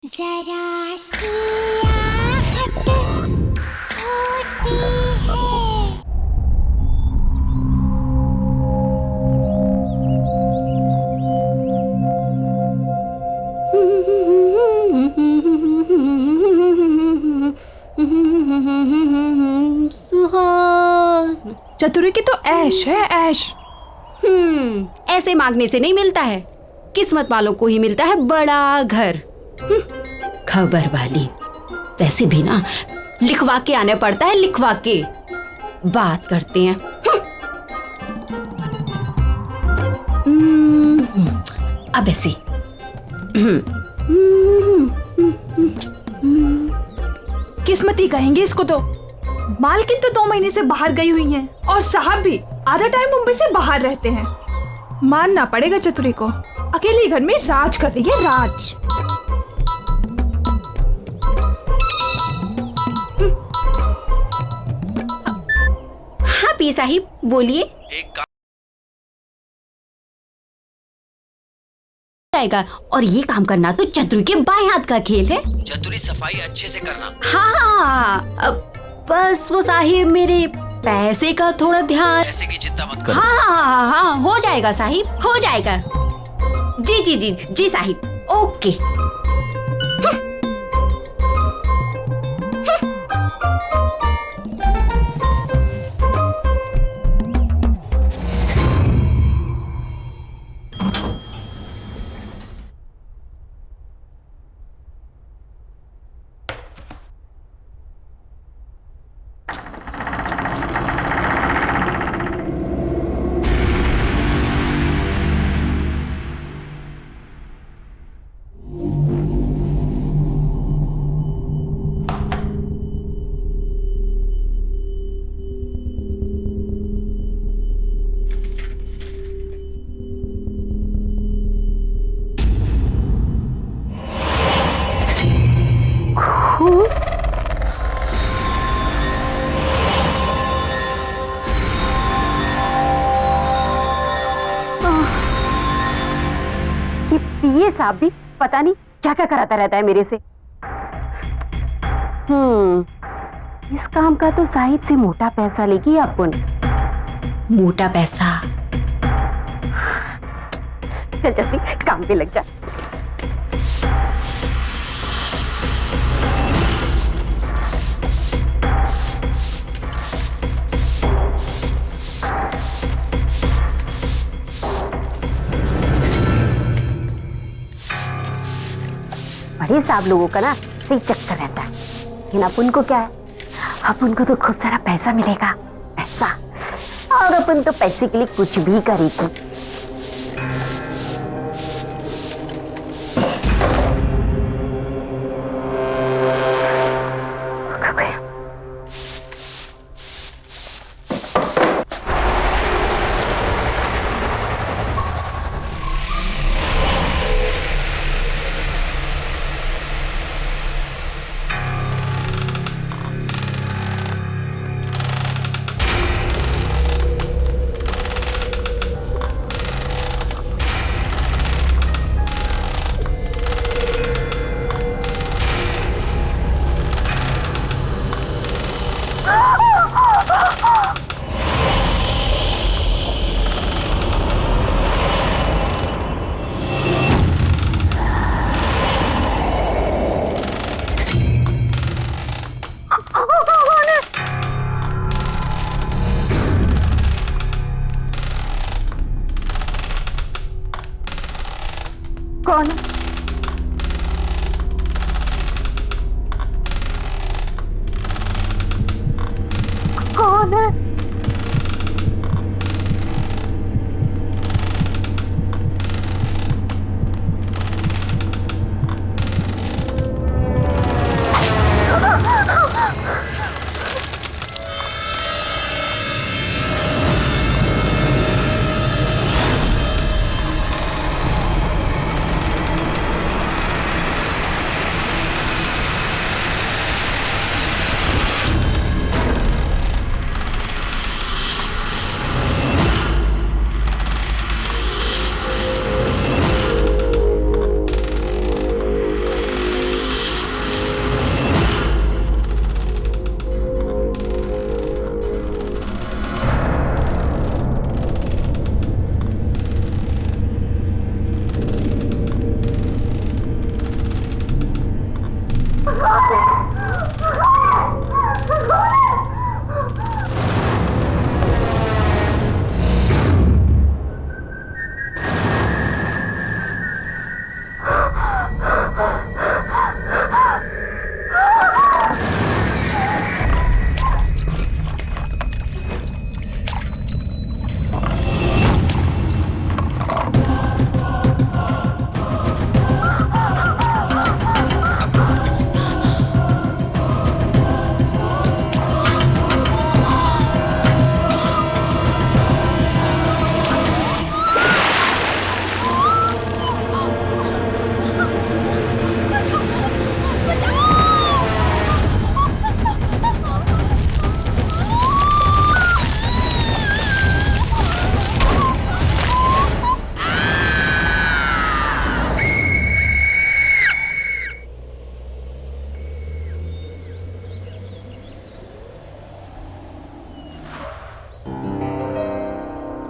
जरा सी आहट होती है। सुहान। चतुरी की तो ऐश है, ऐश। ऐसे मांगने से नहीं मिलता है, किस्मत वालों को ही मिलता है बड़ा घर। खबर वाली। वैसे भी ना लिखवा के आने पड़ता है, लिखवा के। बात करते हैं। अब ऐसे किस्मती कहेंगे इसको तो। मालकिन तो 2 महीने से बाहर गई हुई हैं और साहब भी आधा टाइम मुंबई से बाहर रहते हैं। मानना पड़ेगा चतुरी को, अकेले घर में राज कर रही है, राज। हाँ पी साहिब बोलिए। एक काम आएगा, और ये काम करना तो चतुरी के बाएं हाथ का खेल है। चतुरी सफाई अच्छे से करना। हाँ बस वो साहिब मेरे पैसे का थोड़ा ध्यान। पैसे की चिंता मत करो। हाँ हो जाएगा साहिब, हो जाएगा। जी जी जी जी साहिब, ओके। ये साहब भी पता नहीं क्या क्या कराता रहता है मेरे से। इस काम का तो साहिब से मोटा पैसा लेगी अपन। मोटा पैसा। चल चल काम पे लग जा। बड़े साहब लोगों का ना सही चक्कर रहता है, लेकिन अपन को क्या है, अपन को तो खूब सारा पैसा मिलेगा, पैसा। और अपन तो पैसे के लिए कुछ भी करेगी।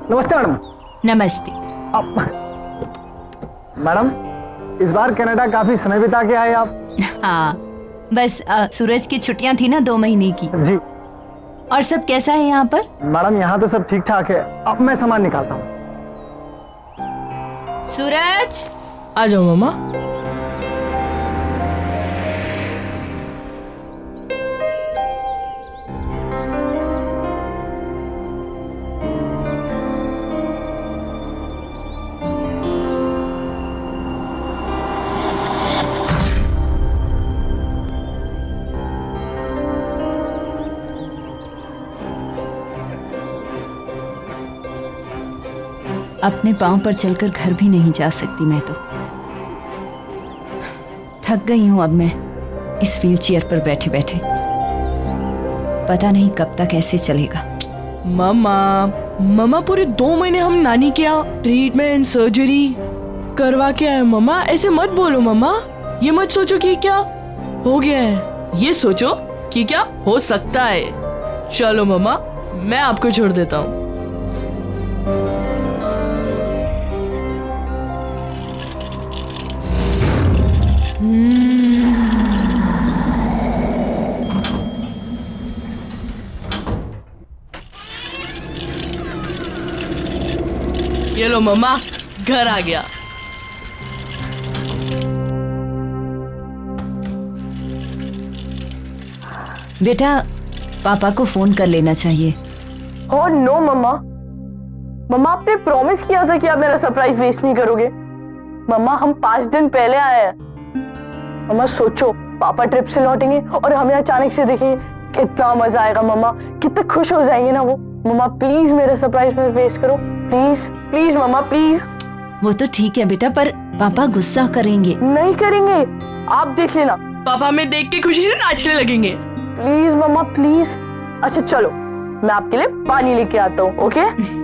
नमस्ते मैडम। नमस्ते। मैडम, इस बार कनाडा काफी समय बिता के आए आप। हाँ, बस सूरज की छुट्टियां थी ना 2 महीने की। जी। और सब कैसा है यहाँ पर? मैडम, यहाँ तो सब ठीक ठाक है। अब मैं सामान निकालता हूँ। सूरज, आ जाओ मामा। अपने पांव पर चलकर घर भी नहीं जा सकती मैं तो। थक गई हूं अब मैं इस व्हील चेयर पर बैठे बैठे। पता नहीं कब तक ऐसे चलेगा। मामा पूरे 2 महीने हम नानी के यहाँ ट्रीटमेंट सर्जरी करवा के आए। मामा ऐसे मत बोलो मामा। ये मत सोचो कि क्या हो गया है, ये सोचो कि क्या हो सकता है। चलो मामा, मैं आपको छोड़ देता हूँ। ये लो मम्मा, घर आ गया। बेटा, पापा को फोन कर लेना चाहिए। ओह नो मम्मा, मम्मा आपने प्रॉमिस किया था कि आप मेरा सरप्राइज वेस्ट नहीं करोगे। मम्मा हम 5 दिन पहले आए हैं। मम्मा सोचो, पापा ट्रिप से लौटेंगे और हमें अचानक से देखेंगे, कितना मजा आएगा मम्मा, कितने खुश हो जाएंगे ना वो। मम्मा प्लीज मेरा सरप्राइज मत वेस्ट करो, प्लीज प्लीज मम्मा प्लीज। वो तो ठीक है बेटा, पर पापा गुस्सा करेंगे। नहीं करेंगे, आप देख लेना। पापा हमें देख के खुशी से नाचने लगेंगे। प्लीज मम्मा प्लीज। अच्छा चलो, मैं आपके लिए पानी लेके आता हूँ। ओके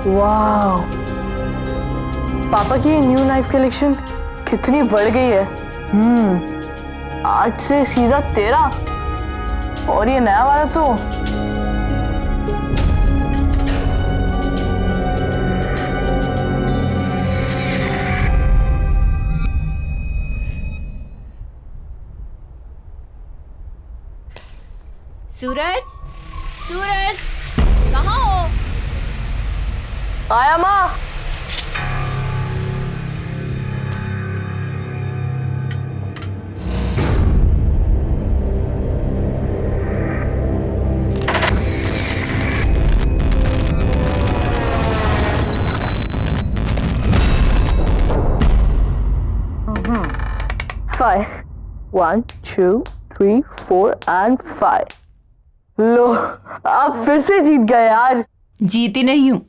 वाह, पापा की न्यू नाइफ कलेक्शन कितनी बढ़ गई है। 8 से सीधा 13 और ये नया वाला तो सूरज, सूरज कहाँ हो? आया माँ। Five. 1, 2, 3, 4 and 5. लो, आप फिर से जीत गए यार। जीती नहीं हूँ,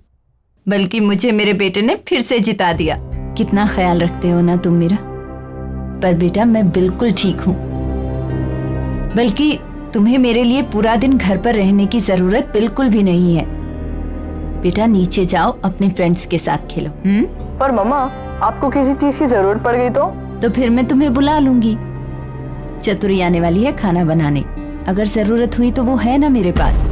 बल्कि मुझे मेरे बेटे ने फिर से जिता दिया। कितना ख्याल रखते हो ना तुम मेरा। पर बेटा मैं बिल्कुल ठीक हूँ, बल्कि तुम्हें मेरे लिए पूरा दिन घर पर रहने की जरूरत बिल्कुल भी नहीं है। बेटा नीचे जाओ, अपने फ्रेंड्स के साथ खेलो। पर मम्मा, आपको किसी चीज की जरूरत पड़ गई तो फिर मैं तुम्हें बुला लूंगी। चतुरी आने वाली है खाना बनाने। अगर जरूरत हुई तो वो है ना मेरे पास।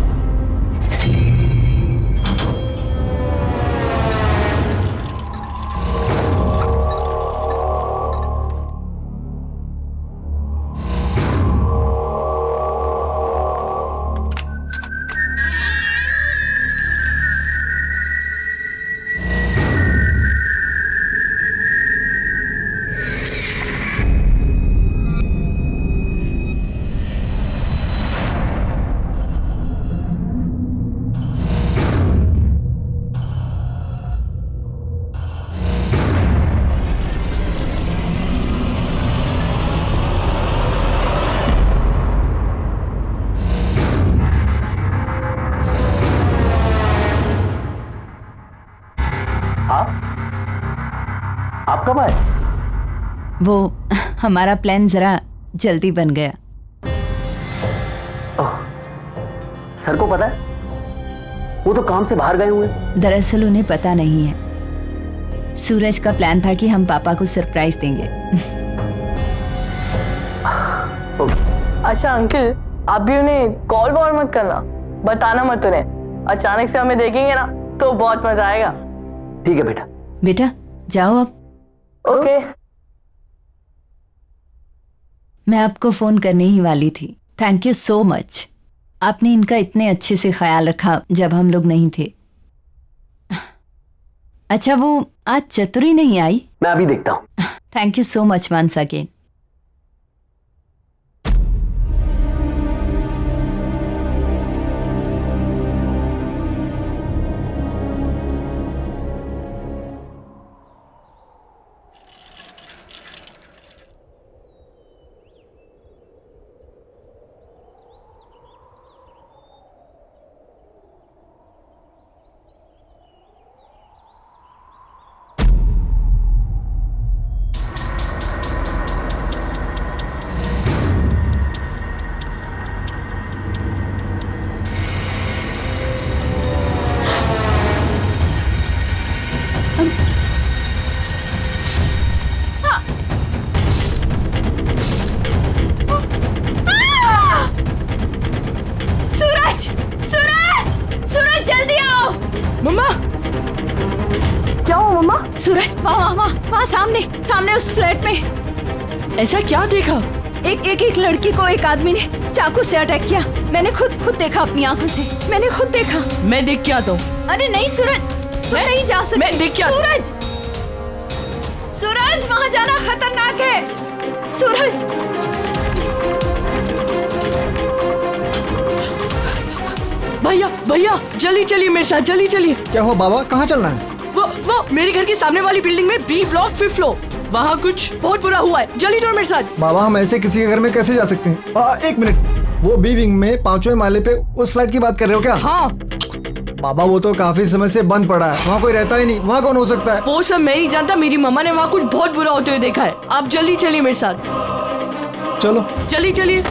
आप कब आए? वो हमारा प्लान जरा जल्दी बन गया। सर को पता है? वो तो काम से बाहर गए हुए हैं। दरअसल उन्हें पता नहीं है। सूरज का प्लान था कि हम पापा को सरप्राइज देंगे। अच्छा अंकल, आप भी उन्हें कॉल वॉल मत करना, बताना मत उन्हें। अचानक से हमें देखेंगे ना तो बहुत मजा आएगा। ठीक है बेटा। बेटा जाओ अब। ओके। मैं आपको फोन करने ही वाली थी। Thank you so much. आपने इनका इतने अच्छे से ख्याल रखा जब हम लोग नहीं थे। अच्छा वो आज चतुरी नहीं आई? मैं अभी देखता हूँ। Thank you so much once again. मम्मा क्या हुआ मम्मा? सूरज वहाँ सामने उस फ्लैट में ऐसा क्या देखा? एक लड़की को एक आदमी ने चाकू से अटैक किया। मैंने खुद देखा अपनी आंखों से। मैंने खुद देखा। मैं देख के आता हूँ। अरे नहीं सूरज, तुम नहीं जा सकते। मैं देख के आता। सूरज वहाँ जाना खतरनाक है। सूरज भैया जल्दी चलिए मेरे साथ, जल्दी चलिए। क्या हो बाबा, कहाँ चलना है? वो मेरे घर के सामने वाली बिल्डिंग में बी ब्लॉक 5th फ्लोर, वहाँ कुछ बहुत बुरा हुआ है। जल्दी चलो मेरे साथ। बाबा हम ऐसे किसी के घर में कैसे जा सकते हैं? एक मिनट, वो बी विंग में 5वें माले पे उस फ्लैट की बात कर रहे हो क्या? हाँ बाबा वो तो काफी समय से बंद पड़ा है, वहाँ कोई रहता ही नहीं। वहाँ कौन हो सकता है? वो सब मैं नहीं जानता, मेरी मम्मा ने वहाँ कुछ बहुत बुरा होते हुए देखा है। आप जल्दी चलिए मेरे साथ। चलो जल्दी चलिए,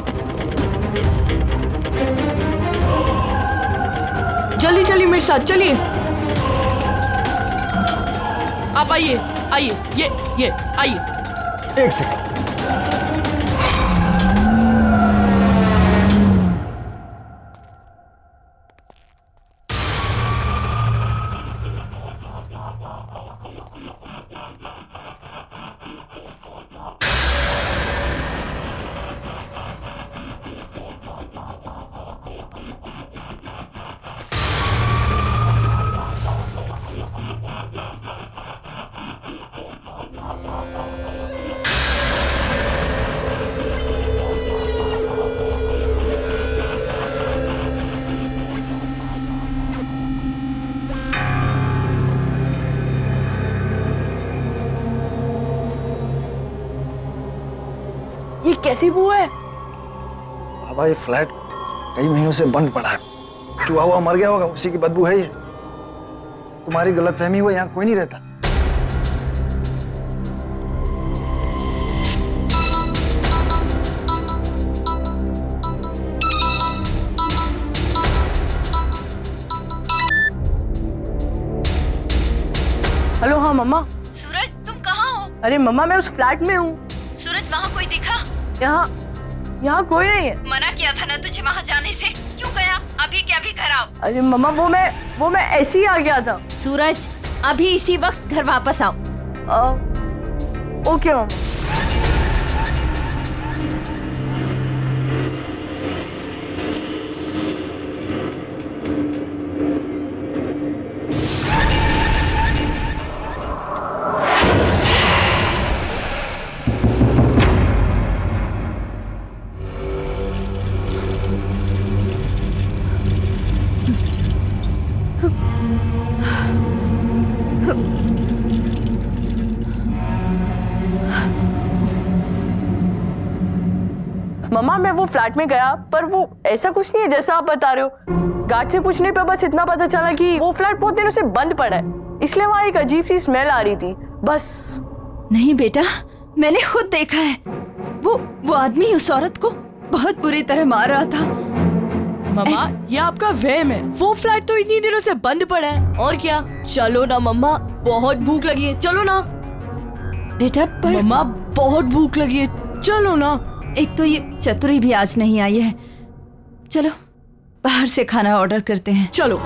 जल्दी चलिए मेरे साथ, चलिए। आप आइए आइए, ये आइए। एक सेकंड। ये कैसी बू है? बाबा ये फ्लैट कई महीनों से बंद पड़ा है। चूहा हुआ मर गया होगा, उसी की बदबू है ये। तुम्हारी गलतफहमी हुई, यहाँ कोई नहीं रहता। हेलो, हाँ मम्मा। सूरज तुम कहाँ हो? अरे मम्मा मैं उस फ्लैट में हूँ। सूरज वहाँ कोई दिखा? यहाँ कोई नहीं है। मना किया था ना तुझे वहाँ जाने से, क्यों गया? अभी के अभी घर आओ। अरे मम्मा वो मैं ऐसे ही आ गया था। सूरज, अभी इसी वक्त घर वापस आओ। ओके मम्मा। मम्मा मैं वो फ्लैट में गया, पर वो ऐसा कुछ नहीं है जैसा आप बता रहे हो। गार्ड से पूछने पे बस इतना पता चला कि वो फ्लैट बहुत दिनों से बंद पड़ा है, इसलिए वहाँ एक अजीब सी स्मेल आ रही थी, बस। नहीं बेटा, मैंने खुद देखा है। वो आदमी उस औरत को बहुत बुरी तरह मार रहा था। मम्मा ये आपका वहम है, वो फ्लैट तो इतनी दिनों से बंद पड़ा है। और क्या, चलो ना मम्मा, बहुत भूख लगी है, चलो ना। बेटा पर मम्मा बहुत भूख लगी है, चलो ना। एक तो ये चतुरी भी आज नहीं आई है, चलो बाहर से खाना ऑर्डर करते हैं। चलो।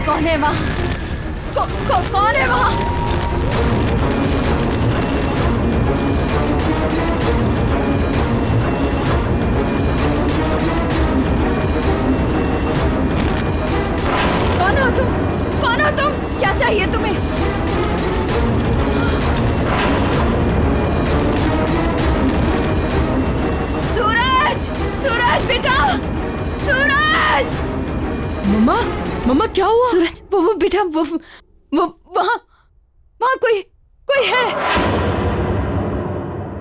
कौन है वहाँ? कौन है वहाँ? कौन हो तुम? कौन हो तुम? क्या चाहिए तुम्हें? सूरज, सूरज बेटा, सूरज। मम्मा क्या हुआ? सूरज, वो बेटा, वो वहाँ कोई है?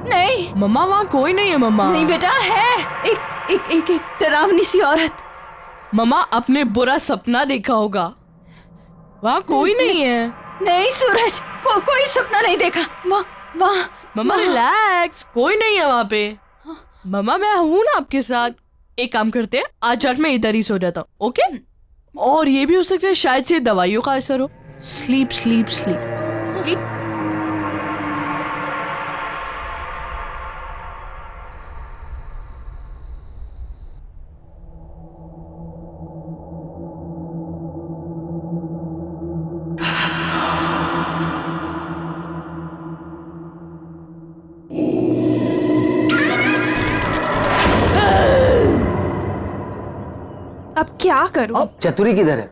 नहीं मम्मा वहाँ कोई नहीं है मम्मा। नहीं बेटा, है एक डरावनी सी औरत। मम्मा आपने बुरा सपना देखा होगा, वहाँ कोई नहीं है। नहीं सूरज, कोई सपना नहीं देखा। वहाँ मम्मा रिलैक्स, कोई नहीं है वहाँ पे। मम्मा मैं हूँ ना आपके साथ। एक काम करते हैं, आज रात में इधर ही सो जाता हूँ, ओके? और ये भी हो सकता है शायद से दवाइयों का असर हो। Sleep sleep sleep sleep. अब क्या करूं? अब चतुरी किधर है?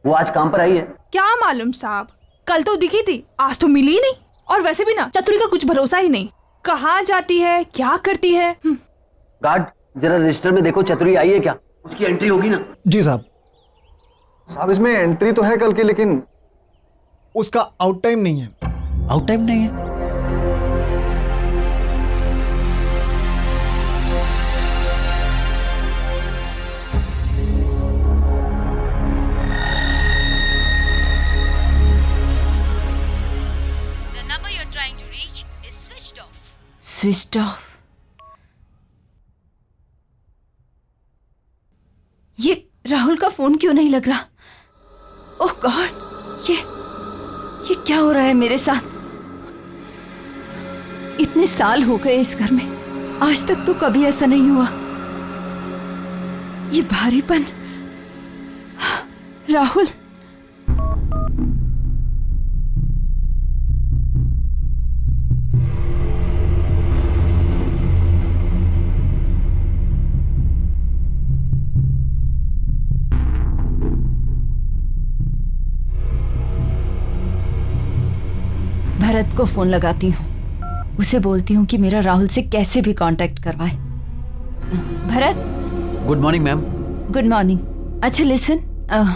वो आज काम पर आई है? क्या मालूम साहब, कल तो दिखी थी, आज तो मिली ही नहीं। और वैसे भी ना चतुरी का कुछ भरोसा ही नहीं, कहाँ जाती है, क्या करती है। गार्ड जरा रजिस्टर में देखो, चतुरी आई है क्या? उसकी एंट्री होगी ना? जी साहब। साहब इसमें एंट्री तो है कल की, लेकिन उसका आउट टाइम नहीं है। आउट टाइम नहीं है? Switched off. ये राहुल का फोन क्यों नहीं लग रहा? ओह गॉड, ये क्या हो रहा है मेरे साथ? इतने साल हो गए इस घर में, आज तक तो कभी ऐसा नहीं हुआ। ये भारीपन, राहुल। भरत को फोन लगाती हूँ, उसे बोलती हूँ कि मेरा राहुल से कैसे भी कांटेक्ट करवाए। Bharat. Good morning ma'am. Good morning. अच्छा लिसन,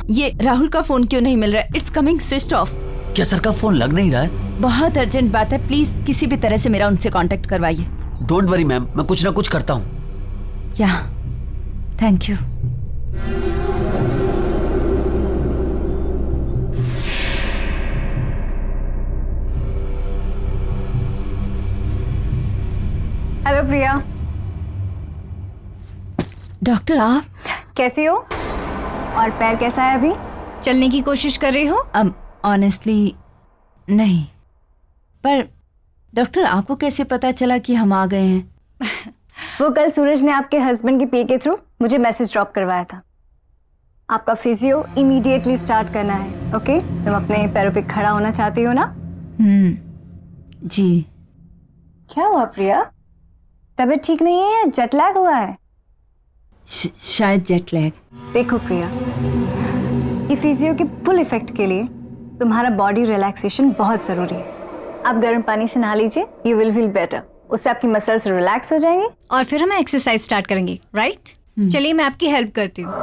ये राहुल का फोन क्यों नहीं मिल रहा है? It's coming switched off. क्या सर का फोन लग नहीं रहा है? बहुत अर्जेंट बात है, प्लीज किसी भी तरह से मेरा उनसे कांटेक्ट करवाइए। डोंट वरी मैम, मैं कुछ ना कुछ करता हूँ। या thank you. Hello Priya, doctor आप कैसी हो? और पैर कैसा है अभी? चलने की कोशिश कर रही हो? ऑनेस्टली नहीं, पर डॉक्टर आपको कैसे पता चला कि हम आ गए हैं? वो कल सूरज ने आपके हस्बैंड के पीए के थ्रू मुझे मैसेज ड्रॉप करवाया था। आपका फिजियो इमीडिएटली स्टार्ट करना है। ओके? तुम अपने पैरों पे खड़ा होना चाहती हो ना? जी। क्या हुआ प्रिया? तबीयत ठीक नहीं है या जेट लैग हुआ है? शायद जेट लैग। देखो प्रिया, ये फिजियो के फुल इफेक्ट के लिए तुम्हारा बॉडी रिलैक्सेशन बहुत जरूरी है। आप गर्म पानी से नहा लीजिए, यू विल फील बेटर। उससे आपकी मसल्स रिलैक्स हो जाएंगी और फिर हम एक्सरसाइज स्टार्ट करेंगे, राइट? चलिए मैं आपकी हेल्प करती हूँ।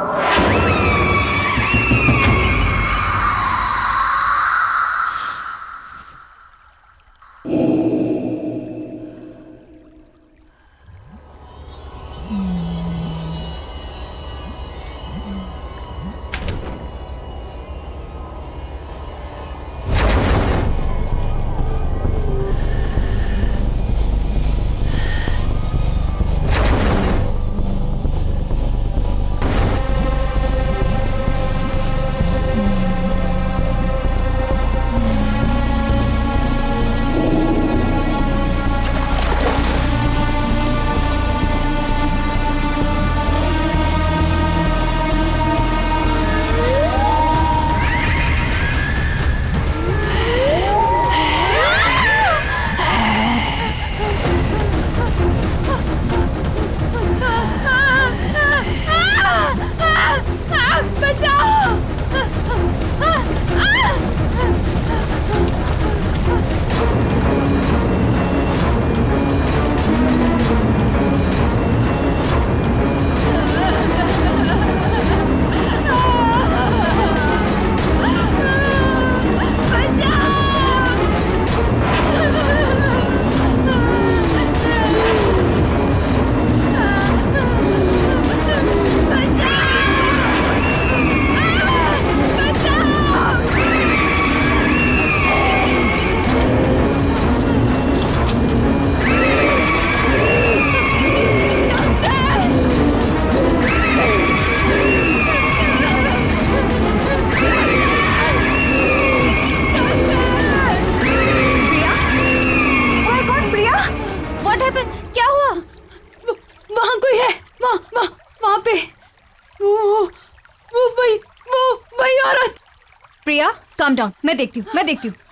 प्रिया काम डाउन, मैं देखती हूँ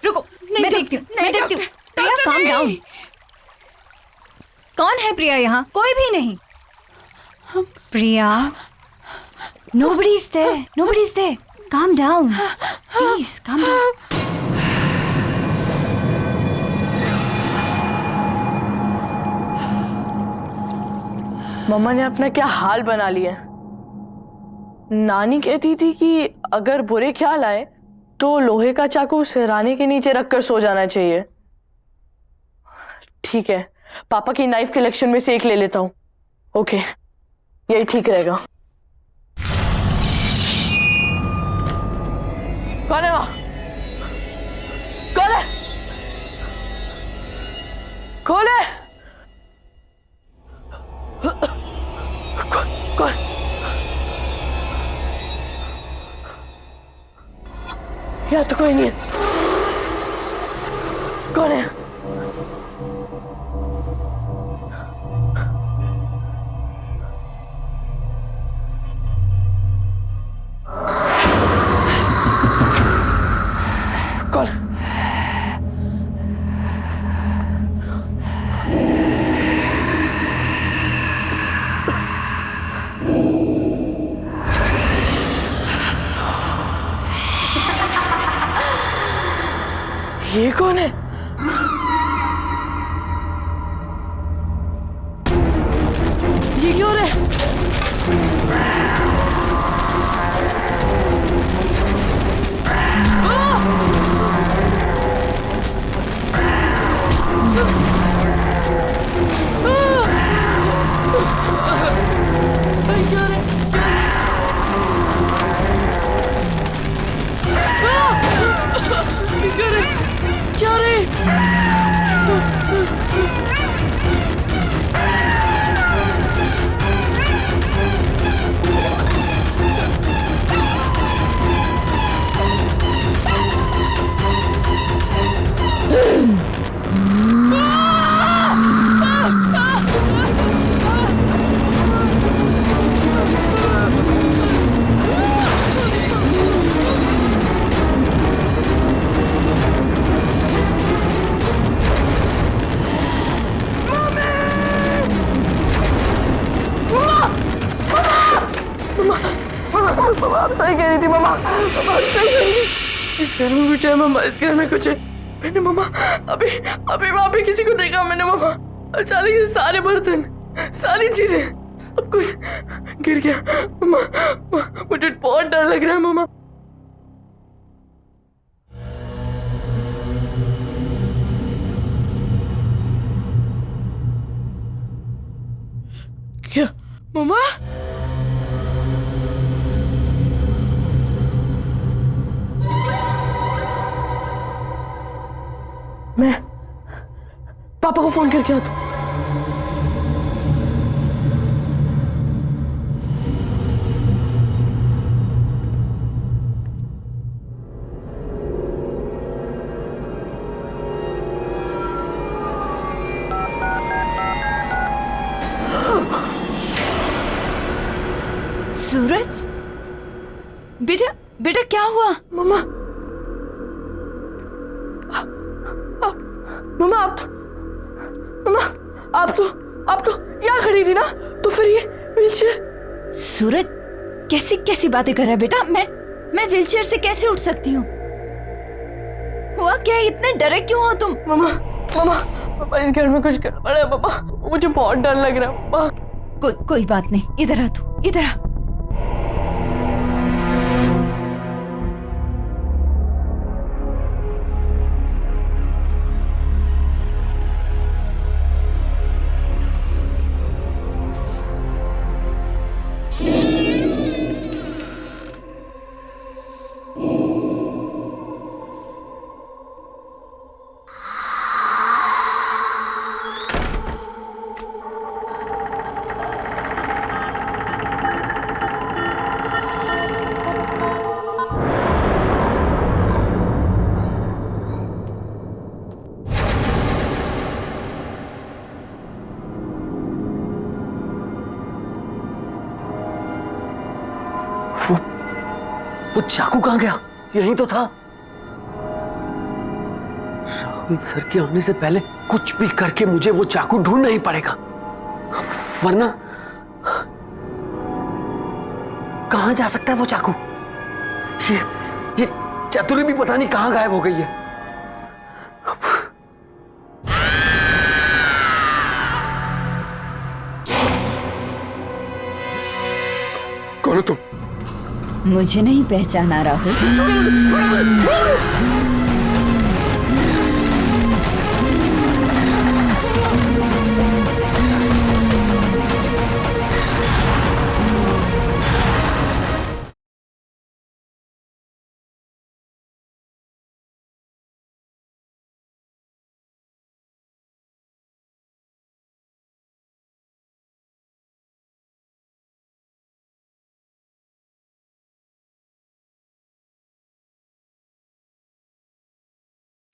रुको, मैं देखती हूँ प्रिया काम डाउन। कौन है प्रिया? यहाँ कोई भी नहीं। प्रिया nobody is there, calm down, please calm down. मम्मा ने अपना क्या हाल बना लिया। नानी कहती थी कि अगर बुरे ख्याल आए तो लोहे का चाकू सिरहाने के नीचे रखकर सो जाना चाहिए। ठीक है, पापा की नाइफ कलेक्शन में से एक ले लेता हूँ। ओके, यही ठीक रहेगा। कौन है वहां? कौन है? कौन है? कौन? यहाँ तो कोई नहीं है। कौन है? कौन? ये कौन है? ये क्या हो रहा है? क्या रे? क्या रे? क्या रे? मम्मा आप सही कह रही थी मम्मा, मम्मा आप सही कह रही थी। इस घर में कुछ है मम्मा, इस घर में कुछ है। मैंने मम्मा अभी अभी वहाँ पे किसी को देखा मैंने मम्मा। अचानक से सारे बर्तन, सारी चीजें, सब कुछ गिर गया मम्मा। मुझे बहुत डर लग रहा है मम्मा। क्या मम्मा? मैं पापा को फोन करके आता हूँ। सूरज, बेटा बेटा क्या हुआ? मम्मा मम्मा आप तो यहाँ खड़ी थी ना, तो फिर ये व्हीलचेयर। सूरज कैसी कैसी बातें कर रहा है बेटा? मैं व्हीलचेयर से कैसे उठ सकती हूँ? हुआ क्या? इतने डरे क्यों हो तुम? मम्मा इस घर में कुछ गड़बड़ है मम्मा, मुझे बहुत डर लग रहा है मम्मा। कोई बात नहीं, इधर आ तू, इधर आ। वो चाकू कहाँ गया? यहीं तो था। राहुल सर के आने से पहले कुछ भी करके मुझे वो चाकू ढूंढना ही पड़ेगा, वरना कहाँ जा सकता है वो चाकू? ये चतुरी भी पता नहीं कहाँ गायब हो गई है। कौन हो तुम? मुझे नहीं पहचाना राहुल?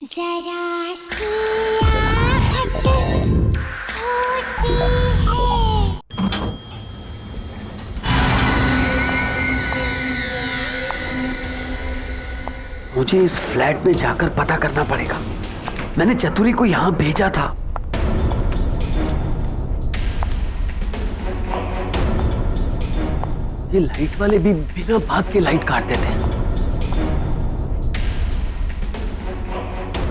जरा सी आहट होती है। मुझे इस फ्लैट में जाकर पता करना पड़ेगा। मैंने चतुरी को यहां भेजा था। ये लाइट वाले भी बिना बात के लाइट काट देते हैं।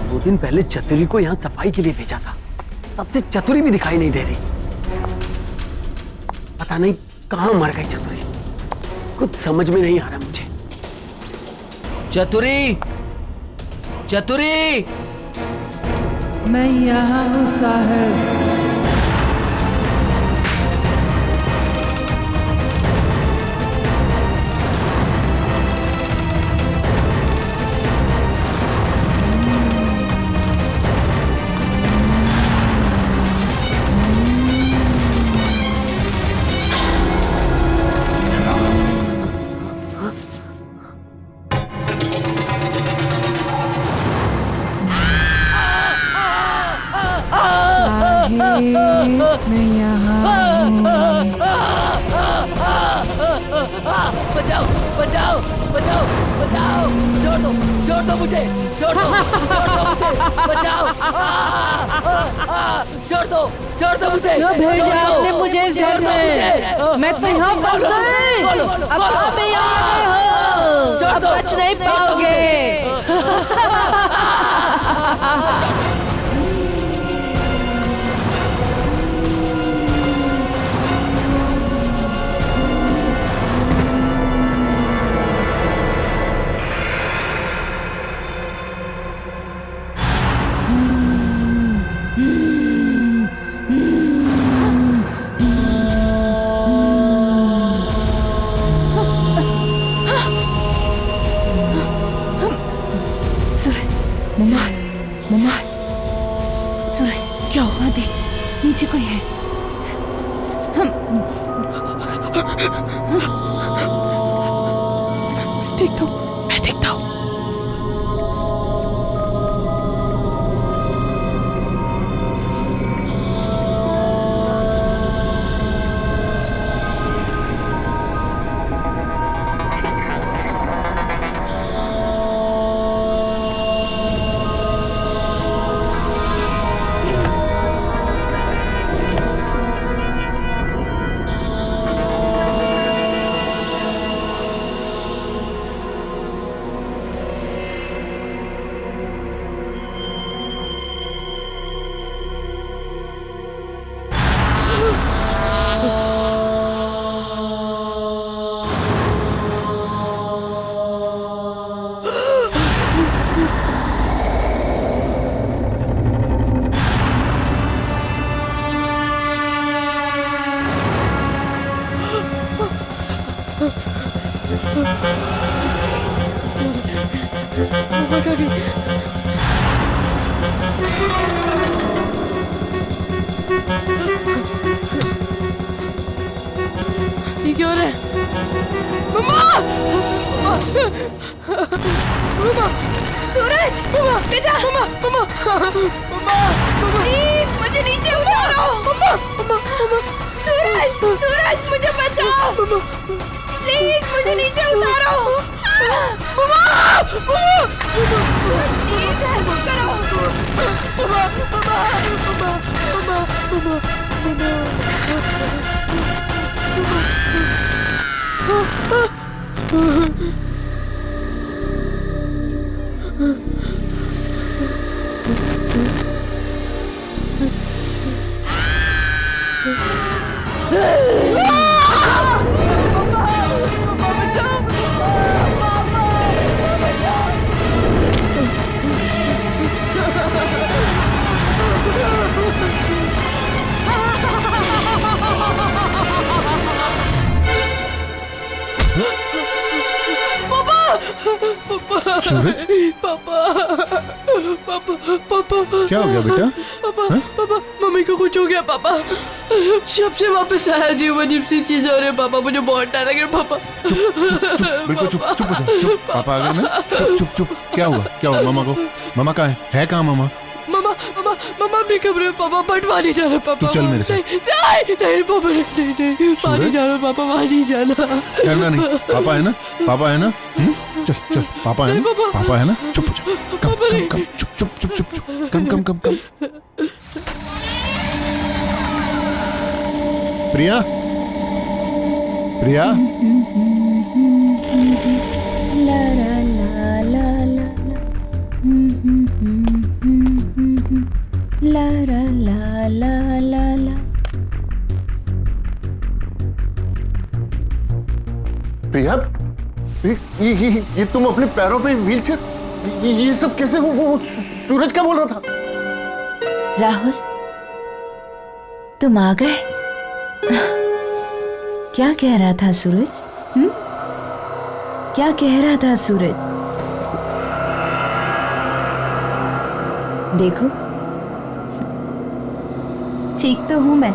2 दिन पहले चतुरी को यहां सफाई के लिए भेजा था, तब से चतुरी भी दिखाई नहीं दे रही। पता नहीं कहाँ मर गई चतुरी, कुछ समझ में नहीं आ रहा मुझे। चतुरी, चतुरी, मैं यहाँ हूँ साहब। मैं यहाँ बचाओ, बचाओ, बचाओ, बचाओ, छोड़ दो मुझे, छोड़ दो मुझे, बचाओ, छोड़ दो मुझे, क्यों भेजा आपने मुझे इस घर में? मैं तो यहाँ फंस गई। अब आप यहाँ आ गए हो, अब बच नहीं पाओगे। सूरज, क्या हुआ? देख, नीचे कोई है। मैं देखता हूँ। ये क्या हो रहा है? मम्मा! मम्मा! सूरज! बेटा! मम्मा! प्लीज मुझे नीचे उतारो! सूरज! मुझे बचाओ! प्लीज मुझे नीचे उतारो! सूरज प्लीज हेल्प करो! सूरज, पापा क्या हो गया बेटा? पापा मम्मी को कुछ हो गया पापा। शब से वापस आया जी, वो अजीब सी चीज हो रही है पापा, मुझे बहुत डर लग रहा है पापा। बिल्कुल चुप हो जाओ। पापा आ गए ना? चुप। क्या हुआ मामा को? मामा कहाँ है कहाँ मामा? मम्मा अपने कमरे में पापा, बटवा नहीं जाना पापा। तू चल मेरे साथ। नहीं पापा, नहीं पानी जाना पापा, वहाँ नहीं जाना। डरना नहीं, पापा है ना? चल पापा है ना? पापा है ना? चुप हो जाओ। कम चुप। कम। प्रिया ला ला ला ला ला ला ला ला ला ला ला। प्रिया, ये तुम अपने पैरों पे व्हीलचेयर, ये सब कैसे? वो सूरज क्या बोल रहा था? राहुल, तुम आ गए? क्या कह रहा था सूरज? क्या कह रहा था सूरज? देखो, ठीक तो हूं मैं।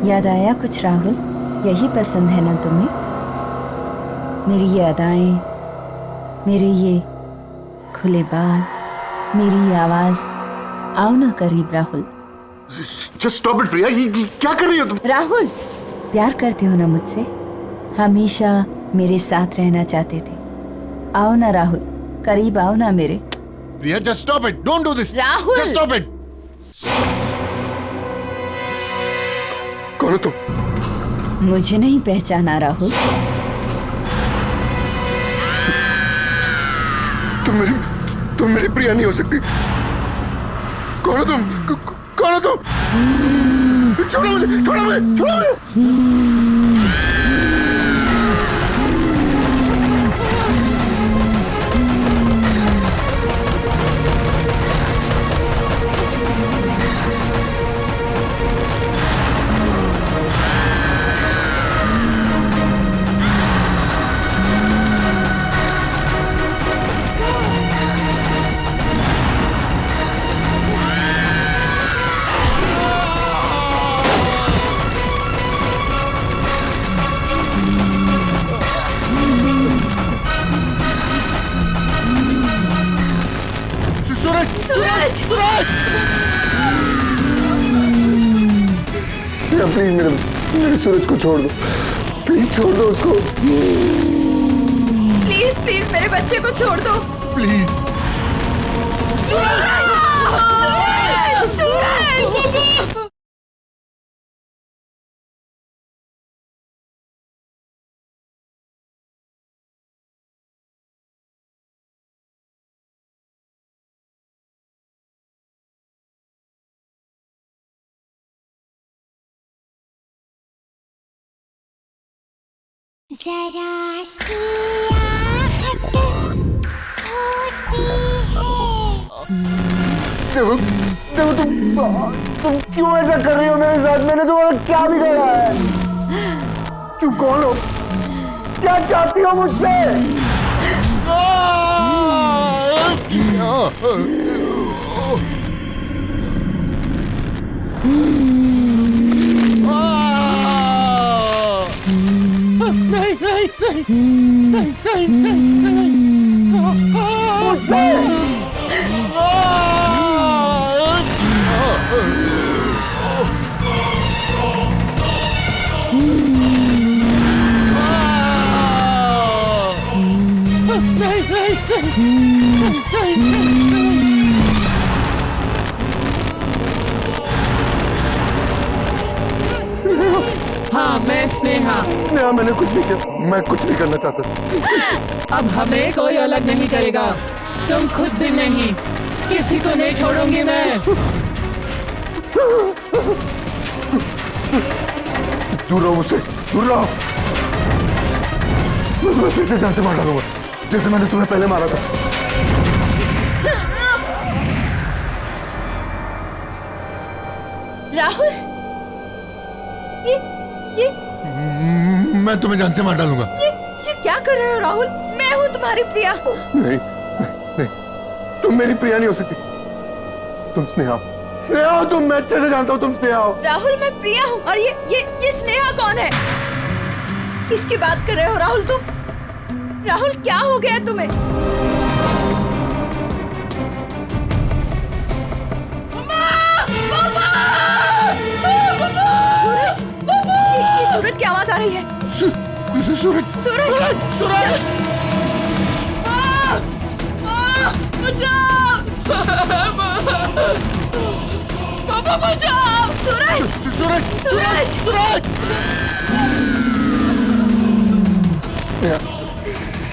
याद आया कुछ राहुल? यही पसंद है ना तुम्हें? मेरी ये अदाएं, मेरे ये खुले बाल, मेरी ये आवाज। आओ ना करीब राहुल। Just stop it, प्रिया, ये क्या कर रही हो तुम? राहुल, प्यार करते हो ना मुझसे? हमेशा मेरे साथ रहना चाहते थे। आओ ना राहुल, करीब आओ ना मेरे। प्रिया, just stop it, don't do this. Rahul! Just stop it. कौन हो तुम? मुझे नहीं पहचाना राहुल? तुम मेरी प्रिया नहीं हो सकती। कौन हो तुम? कौन हो तुम? छोड़ो मुझे, छोड़ो मुझे, छोड़ो मुझे। प्लीज मेरे सूरज को छोड़ दो, प्लीज छोड़ दो उसको। प्लीज प्लीज मेरे बच्चे को छोड़ दो। प्लीज। सूरज! सूरज! सूरज! जरा सी आहट होती है। देखो तुम क्यों ऐसा कर रही हो मेरे साथ? मैंने तुम्हारा क्या बिगाड़ा है? तुम कौन हो? क्या चाहती हो मुझसे? हाँ, मैं स्नेहा। स्नेहा, मैंने कुछ नहीं किया, मैं कुछ नहीं करना चाहता। अब हमें कोई अलग नहीं करेगा, तुम खुद भी नहीं, किसी को नहीं छोड़ूंगी मैं। दूर रहो मुझसे, दूर रहो। मैं फिर से जान से मार डालूंगा, जैसे मैंने तुम्हें पहले मारा था। राहुल, ये मैं तुम्हें जान से मार डालूंगा। ये क्या कर रहे हो राहुल? मैं हूँ तुम्हारी प्रिया। नहीं, तुम मेरी प्रिया नहीं हो सकती। तुम स्नेहा हो। स्नेहा हो तुम, मैं अच्छे से जानता हूँ तुम स्नेहा हो। राहुल, मैं प्रिया हूँ। और ये स्नेहा कौन है? किसकी बात कर रहे हो राहुल तुम? राहुल, क्या हो गया तुम्हें? सूरज! ये सूरज की आवाज आ रही है। सूरज! सूरज! सूरज! बचाओ! पापा बचाओ! सूरज! सूरज! सूरज! सूरज!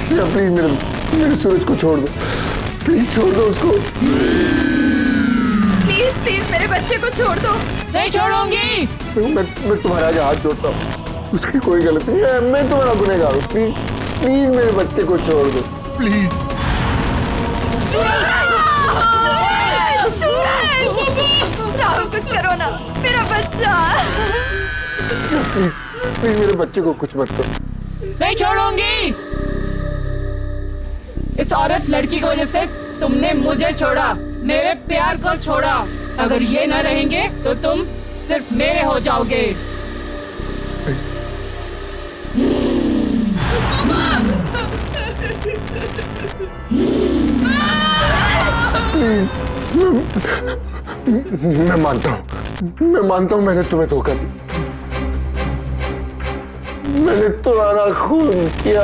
स्नेहा, प्लीज मेरे सूरज को छोड़ दो, प्लीज छोड़ दो उसको। प्लीज प्लीज मेरे बच्चे को छोड़ दो। नहीं छोड़ूंगी। मैं तुम्हारे आगे हाथ जोड़ता हूँ, उसकी कोई गलती नहीं है, मैं तुम्हारा गुनहगार हूँ। प्लीज प्लीज मेरे बच्चे को छोड़ दो प्लीज। राहुल कुछ करो ना, मेरा बच्चा। प्लीज प्लीज मेरे बच्चे को कुछ मत करो। नहीं छोड़ूंगी। इस औरत लड़की की वजह से तुमने मुझे छोड़ा, मेरे प्यार को छोड़ा। अगर ये न रहेंगे तो तुम सिर्फ मेरे हो जाओगे। मैं मानता हूँ मैंने तुम्हें धोखा दिया, मैंने तुम्हारा खून किया।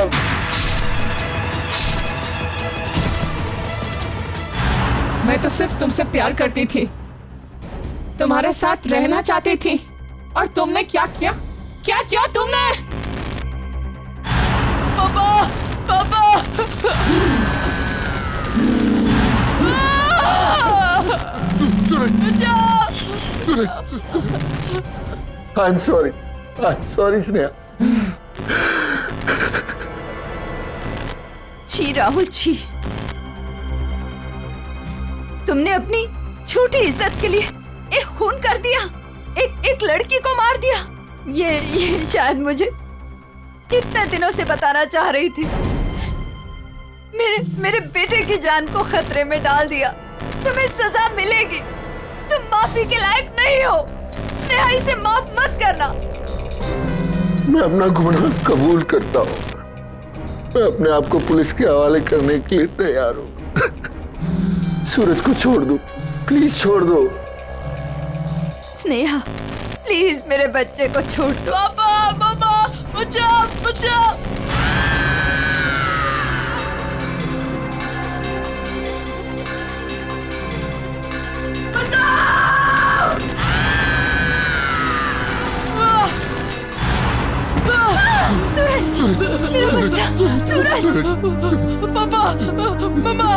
मैं तो सिर्फ तुमसे प्यार करती थी, तुम्हारे साथ रहना चाहती थी, और तुमने क्या किया? क्या किया तुमने? पापा, पापा! I'm sorry Sneha. छी राहुल छी, तुमने अपनी झूठी इज्जत के लिए एक खून कर दिया, एक लड़की को मार दिया। ये शायद मुझे कितने दिनों से बताना चाह रही थी। मेरे बेटे की जान को खतरे में डाल दिया। तुम्हें सजा मिलेगी, तुम माफी के लायक नहीं हो। स्नेहा, इसे माफ मत करना। मैं अपना गुनाह कबूल करता हूँ, मैं अपने आप को पुलिस के हवाले करने के लिए तैयार हूँ। सूरज को छोड़ दो, प्लीज छोड़ दो। स्नेहा, प्लीज मेरे बच्चे को छोड़ दो। पापा, पापा, बचाओ, बचाओ! सूरज, मेरा बच्चा, सूरज, पापा, मम्मा,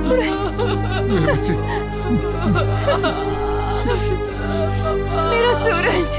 सूरज, मेरे बच्चे, मेरा सूरज।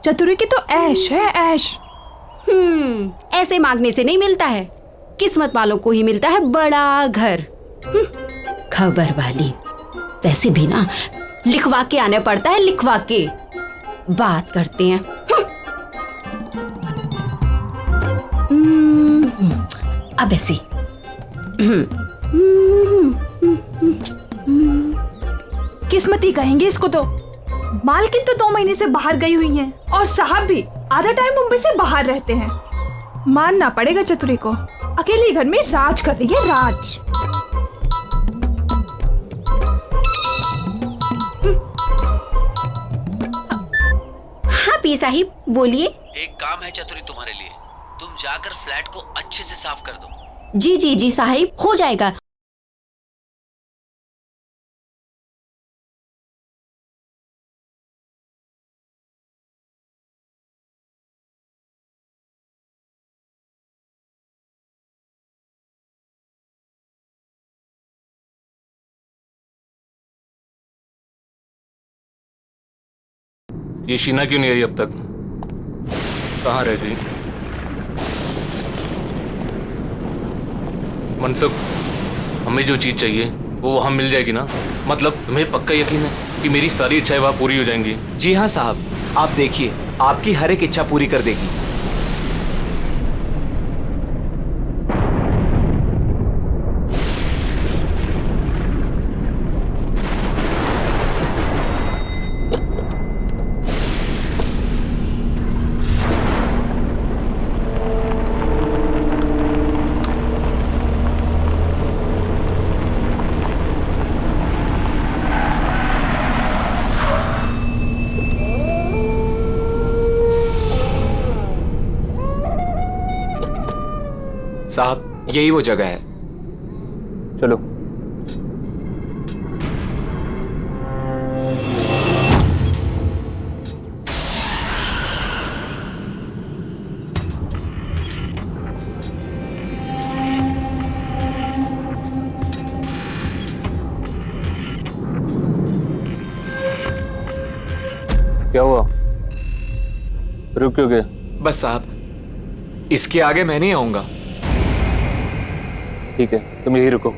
चतुरी की तो ऐश है, ऐश। ऐसे मांगने से नहीं मिलता है, किस्मत वालों को ही मिलता है बड़ा घर। खबर वाली, वैसे भी ना लिखवा के आने पड़ता है, लिखवा के। बात करते हैं। अब ऐसे किस्मती कहेंगे इसको तो। मालकिन तो 2 महीने से बाहर गई हुई हैं, और साहब भी आधा टाइम मुंबई से बाहर रहते हैं। मानना पड़ेगा चतुरी को, अकेले घर में राज कर रही है, राज। हाँ पी साहिब, बोलिए। एक काम है चतुरी तुम्हारे लिए, तुम जाकर फ्लैट को अच्छे से साफ कर दो। जी जी जी साहिब, हो जाएगा। ये शीना क्यों नहीं आई अब तक? कहाँ रह गई? मनसुख, हमें जो चीज चाहिए वो वहाँ मिल जाएगी ना? मतलब तुम्हें पक्का यकीन है कि मेरी सारी इच्छाएं वहाँ पूरी हो जाएंगी? जी हाँ साहब, आप देखिए, आपकी हर एक इच्छा पूरी कर देगी। साहब, यही वो जगह है। चलो। क्या हुआ? रुक क्यों गए? बस साहब, इसके आगे मैं नहीं आऊंगा। ठीक है, तुम यही रुको।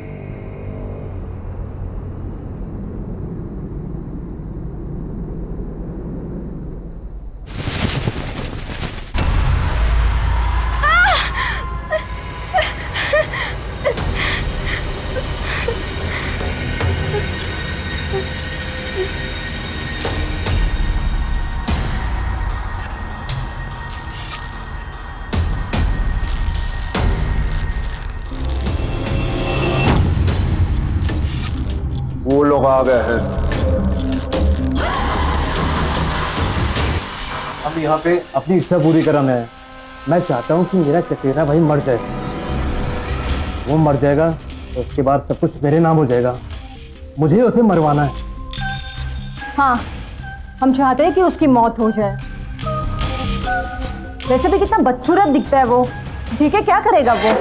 वो लोग आ गए हैं। अब यहाँ पे अपनी इच्छा पूरी कराना है। मैं चाहता हूँ कि मेरा चचेरा भाई मर जाए। वो मर जाएगा तो उसके बाद सब कुछ मेरे नाम हो जाएगा। मुझे उसे मरवाना है। हाँ, हम चाहते हैं कि उसकी मौत हो जाए। वैसे भी कितना बदसूरत दिखता है वो। जी के क्या करेगा वो?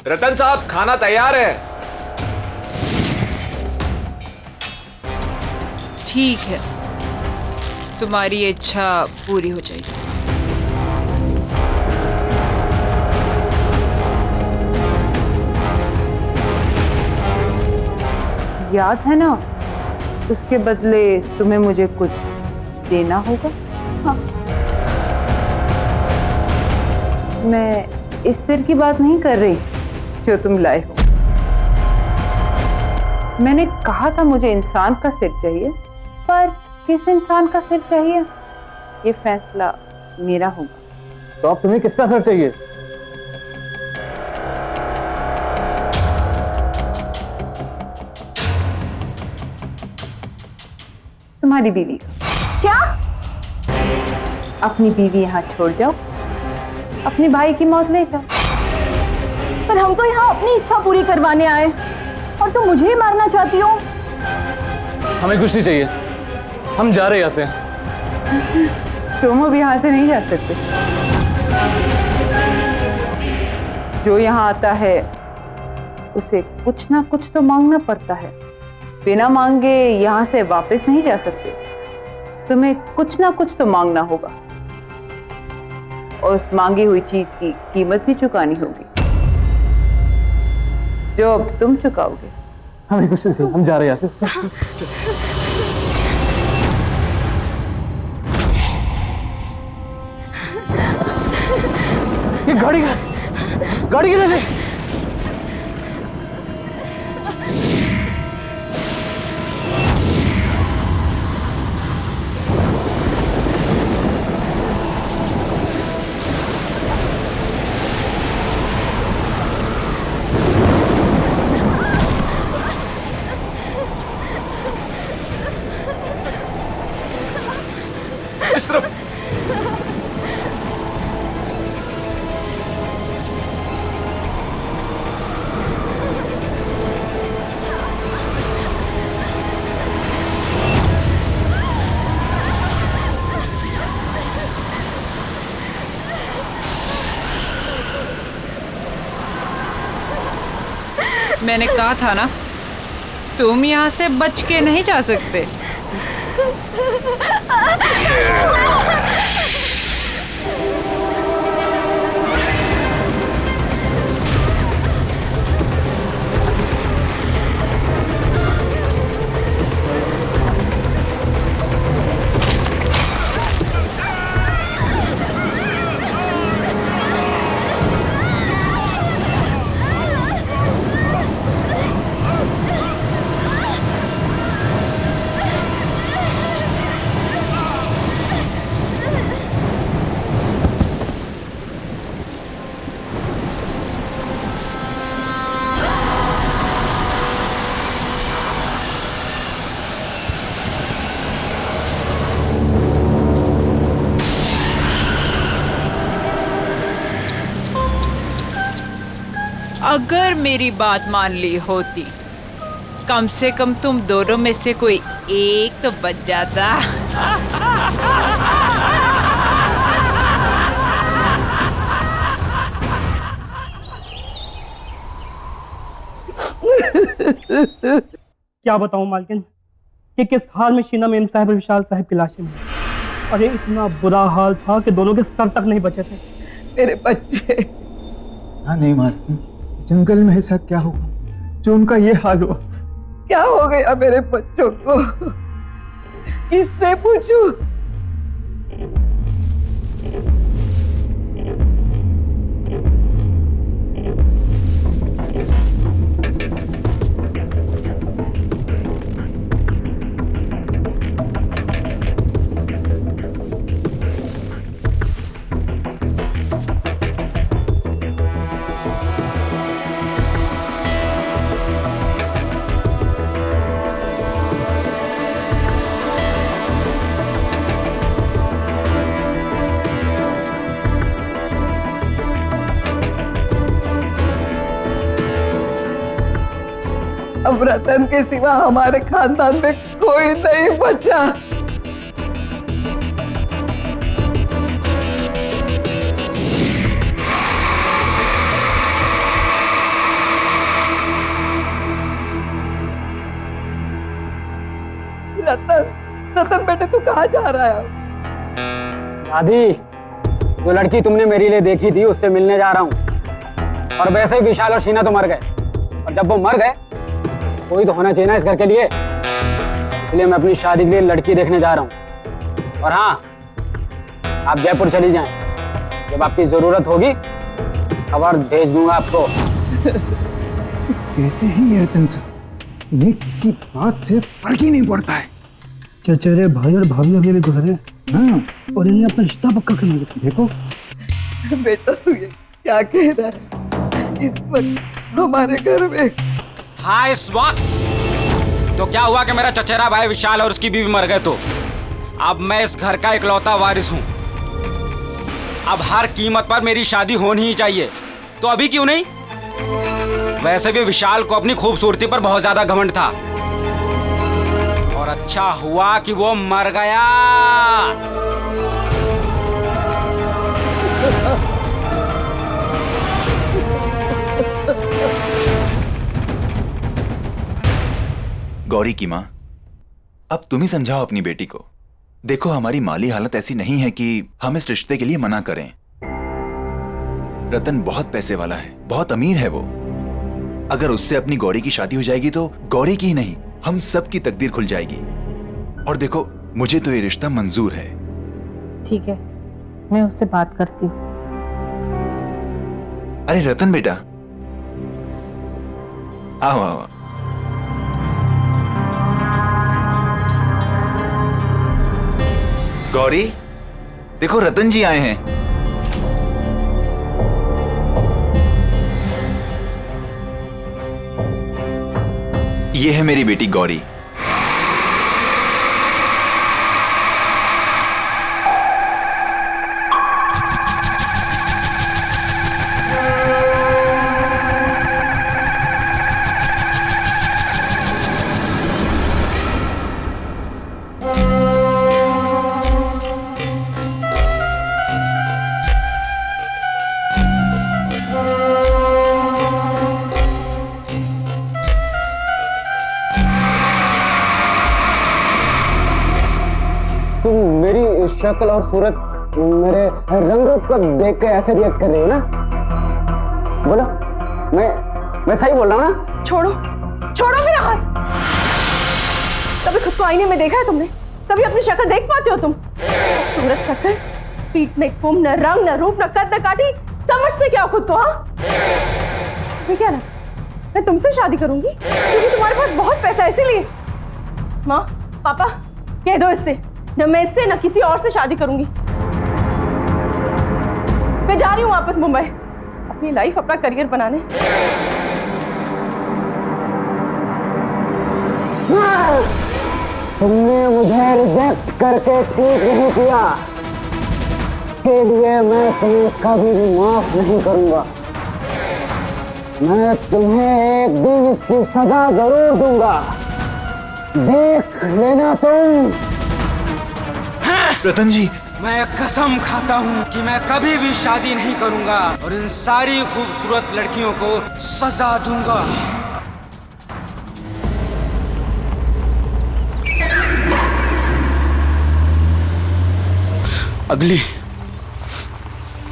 रतन साहब, खाना तैयार है। ठीक है, तुम्हारी इच्छा पूरी हो जाएगी। याद है ना, उसके बदले तुम्हें मुझे कुछ देना होगा। हाँ। मैं इस सिर की बात नहीं कर रही जो तुम लाए हो। मैंने कहा था मुझे इंसान का सिर चाहिए, पर किस इंसान का सिर चाहिए ये फैसला मेरा होगा। तो अब तुम्हें किसका सिर चाहिए? तुम्हारी बीवी का। क्या? अपनी बीवी यहाँ छोड़ जाओ, अपने भाई की मौत ले जाओ। पर हम तो यहाँ अपनी इच्छा पूरी करवाने आए और तुम मुझे ही मारना चाहती हो। हमें कुछ नहीं चाहिए, हम जा रहे हैं यहाँ से। तुम अब यहाँ से नहीं जा सकते। जो यहाँ आता है उसे कुछ ना कुछ तो मांगना पड़ता है। बिना मांगे यहाँ से वापस नहीं जा सकते। तुम्हें कुछ ना कुछ तो मांगना होगा और उस मांगी हुई चीज की कीमत भी चुकानी होगी, जो अब तुम चुकाओगे। हमें कुछ नहीं चाहिए, हम जा रहे हैं यहाँ से। ये गाड़ी किधर है? इस तरफ। मैंने कहा था ना, तुम यहाँ से बच के नहीं जा सकते। अगर मेरी बात मान ली होती, कम से कम तुम दोनों में से कोई एक तो बच जाता। क्या बताऊं मालकिन कि किस हाल में शीना मेम साहब और विशाल साहब की लाशें मिली। अरे इतना बुरा हाल था कि दोनों के सर तक नहीं बचे थे। मेरे बच्चे। हाँ नहीं मालकिन, जंगल में ऐसा क्या हुआ जो उनका ये हाल हुआ? क्या हो गया मेरे बच्चों को? किससे पूछूं? अब रतन के सिवा हमारे खानदान में कोई नहीं बचा। रतन बेटे तू कहाँ जा रहा है? दादी, जो लड़की तुमने मेरे लिए देखी थी उससे मिलने जा रहा हूँ। और वैसे ही विशाल और शीना तो मर गए, और जब वो मर गए कोई तो होना चाहिए ना इस घर के लिए, इसलिए मैं अपनी शादी के लिए लड़की देखने जा रहा हूँ। और हाँ, आप जयपुर चली जाएं, जब आपकी जरूरत होगी खबर भेज दूंगा आपको। कैसे है ये रतन साहब, उन्हें किसी बात से फर्क ही नहीं पड़ता है। चचेरे भाई और भाभी अभी भी गुजरे, हाँ, और इन्हें अपना रिश्ता पक्का करना है। देखो बेटा तू ये क्या कह रहा है? इस वक्त हमारे घर में। हाँ, इस वक्त तो क्या हुआ कि मेरा चचेरा भाई विशाल और उसकी बीवी मर गए, तो अब मैं इस घर का इकलौता वारिस हूँ। अब हर कीमत पर मेरी शादी होनी ही चाहिए, तो अभी क्यों नहीं? वैसे भी विशाल को अपनी खूबसूरती पर बहुत ज्यादा घमंड था, और अच्छा हुआ कि वो मर गया। गौरी की माँ, अब तुम ही समझाओ अपनी बेटी को। देखो, हमारी माली हालत ऐसी नहीं है कि हम इस रिश्ते के लिए मना करें। रतन बहुत पैसे वाला है, बहुत अमीर है वो। अगर उससे अपनी गौरी की शादी हो जाएगी तो गौरी की ही नहीं, हम सब की तकदीर खुल जाएगी। और देखो, मुझे तो ये रिश्ता मंजूर है। ठीक है, मैं उससे बात करती हूँ। अरे रतन बेटा, आओ आओ। गौरी, देखो रतन जी आए हैं। ये है मेरी बेटी गौरी। शक्ल और सूरत, मेरे रंग को देख के ऐसे रिएक्ट कर रही हो ना? बोलो, मैं सही बोल रहा हूँ ना? छोड़ो छोड़ो मेरा हाथ। कभी खुद को आईने में देखा है तुमने? कभी अपनी शक्ल देख पाते हो तुम? सूरत शक्ल, पीठ में कुम, न रंग न रूप न कद न काठी, समझते क्या हो खुद को? हाँ, मैं क्या ना, मैं तुमसे शादी करूंगी क्योंकि तुम्हारे पास बहुत पैसा है इसीलिए। माँ पापा कह दो इससे, न मैं इससे न किसी और से शादी करूंगी। मैं जा रही हूँ वापस मुंबई, अपनी लाइफ अपना करियर बनाने। तुमने मुझे रिजेक्ट करके ठीक नहीं किया, के लिए मैं तुम्हें कभी भी माफ नहीं करूंगा। मैं तुम्हें एक दिन इसकी सजा जरूर दूंगा, देख लेना तुम। रतन जी, मैं कसम खाता हूँ कि मैं कभी भी शादी नहीं करूंगा और इन सारी खूबसूरत लड़कियों को सजा दूंगा। अगली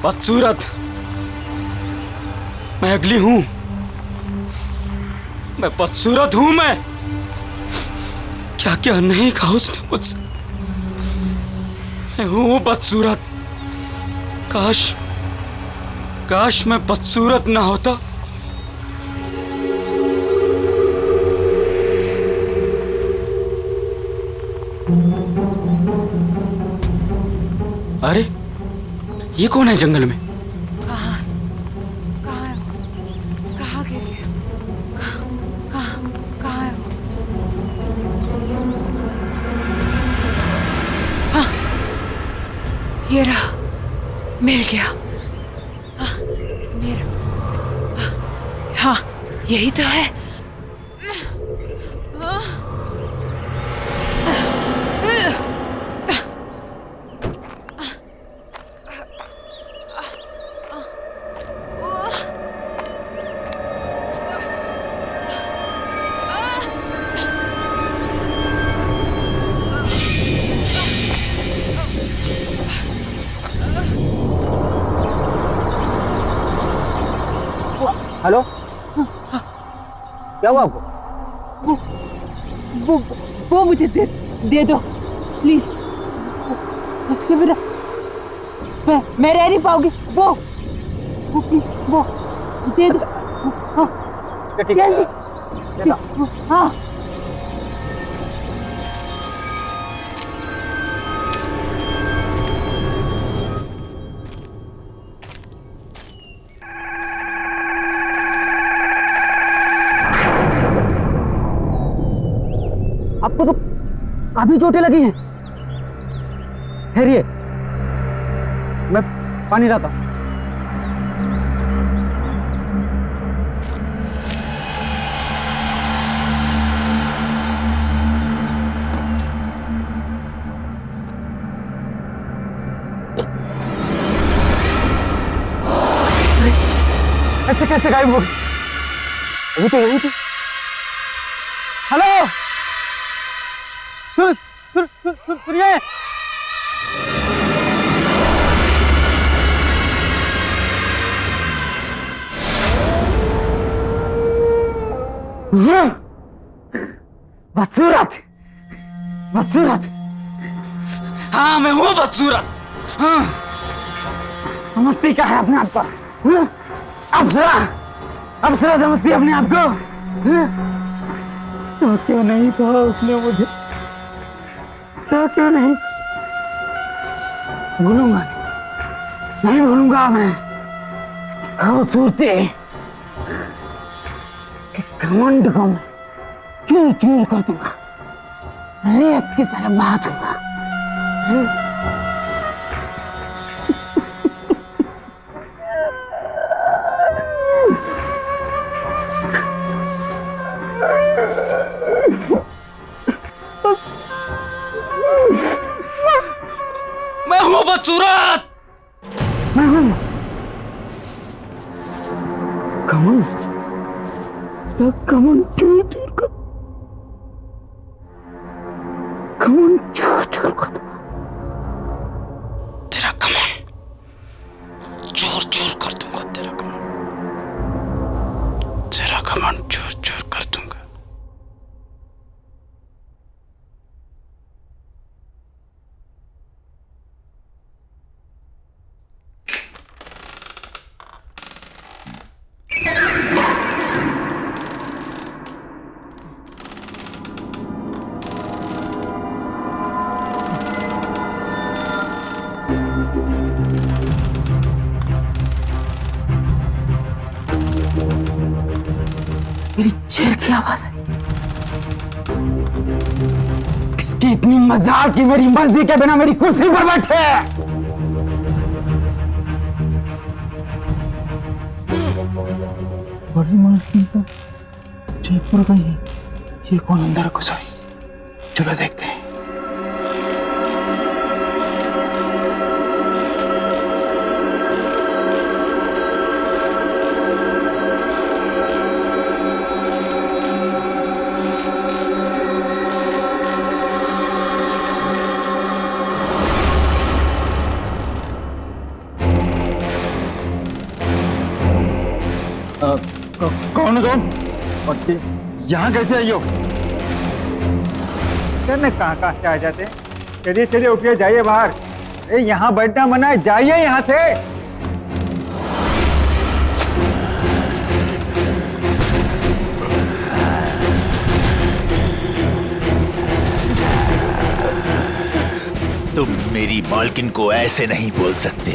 बदसूरत, मैं अगली हूं, मैं बदसूरत हूं। मैं क्या क्या नहीं कहा उसने मुझसे, मैं हूं बदसूरत। काश मैं बदसूरत ना होता। अरे ये कौन है जंगल में? कहाँ गिर गया? कहाँ है वो? हाँ, ये रहा, मिल गया। हाँ, मेरा, हाँ यही तो है। हेलो, क्या हुआ आपको? वो मुझे दे दो प्लीज। उसके बिना मैं रह नहीं पाऊंगी। वो दे दो। हाँ, जल्दी। हाँ, आपको तो काफी चोटें लगी हैं। ठहरिए, मैं पानी लाता हूं। ऐसे कैसे गायब हो गई? अभी तो यहीं थी। हेलो, सुनिए। बदसूरत, बदसूरत। हाँ मैं हूँ बदसूरत। हाँ, समझती क्या है अपने आप को? अप्सरा समझती है अपने आप को? तो क्यों नहीं कहा उसने मुझे? क्या क्यों नहीं? भूलूंगा नहीं भूलूंगा मैं। खूबसूरती, इसके घमंड को मैं चूर चूर कर दूंगा, रेत की तरह बहा दूंगा। मैं हूँ बदसूरत। मैं हूँ घमंड चूर चूर कर, घमंड चूर चूर कर दूंगा। तेरा कमान चूर चूर कर दूंगा, तेरा कमान चूर चूर कर दूंगा। मेरी चेयर की आवाज है। किसकी इतनी मजाल की मेरी मर्जी के बिना मेरी कुर्सी पर बैठे? बड़ी मालकिन तो जयपुर गई है। ये कौन अंदर घुस आई? चलो देखते हैं। कौन हो तुम? और यहाँ कैसे आई हो? सर मैं कहाँ से आ जाते? चलिए चलिए उठिए, जाइए बाहर। अरे यहाँ बैठना मना है, जाइए यहाँ से। तुम मेरी मालकिन को ऐसे नहीं बोल सकते।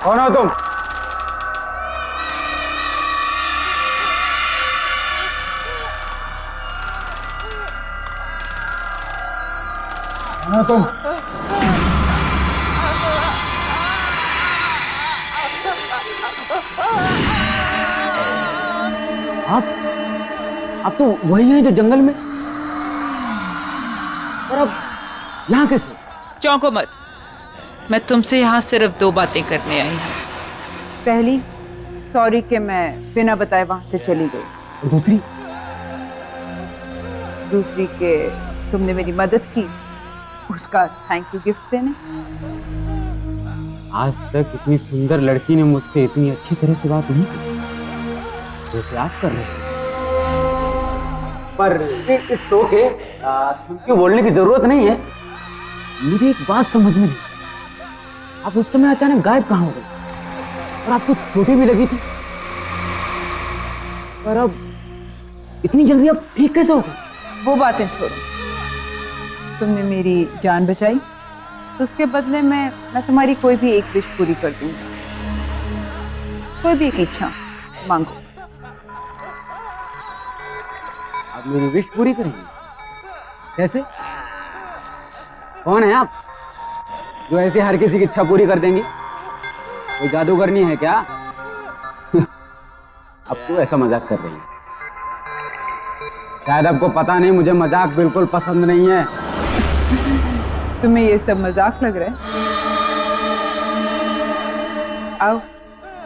कौन हो तुम? कौन हो तुम? आप तो वही हैं जो जंगल में, और अब यहाँ कैसे? चौंको मत, मैं तुमसे यहाँ सिर्फ 2 बातें करने आई हूँ। पहली, सॉरी कि मैं बिना बताए वहां से चली गई। और दूसरी कि तुमने मेरी मदद की, उसका थैंक यू गिफ्ट देने। आज तक इतनी सुंदर लड़की ने मुझसे इतनी अच्छी तरह से बात नहीं की जैसे आप कर रहे हैं। पर इट्स ओके, क्योंकि बोलने की जरूरत नहीं है। मुझे एक बात समझ में नहीं, आप उस समय अचानक गायब कहाँ हो गए? और आपको चोटें भी लगी थी, पर अब इतनी जल्दी आप ठीक कैसे हो गए? वो बातें छोड़ो, तुमने मेरी जान बचाई तो उसके बदले में मैं तुम्हारी कोई भी एक विश पूरी कर दूंगी। कोई भी एक इच्छा मांगो। आप मेरी विश पूरी करेंगे? कैसे? कौन है आप जो ऐसे हर किसी की इच्छा पूरी कर देंगी? कोई जादूगरनी है क्या? अब तो ऐसा मजाक कर रही है। शायद आपको पता नहीं, मुझे मजाक बिल्कुल पसंद नहीं है। तुम्हें ये सब मजाक लग रहा है? आओ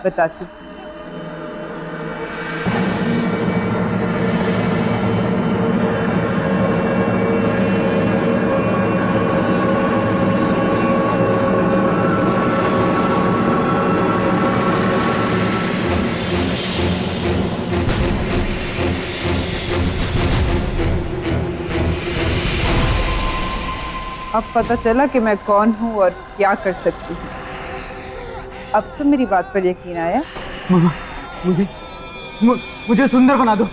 बताती हूँ। अब पता चला कि मैं कौन हूँ और क्या कर सकती हूँ। अब तो मेरी बात पर यकीन आया? मामा, मुझे सुंदर बना दो,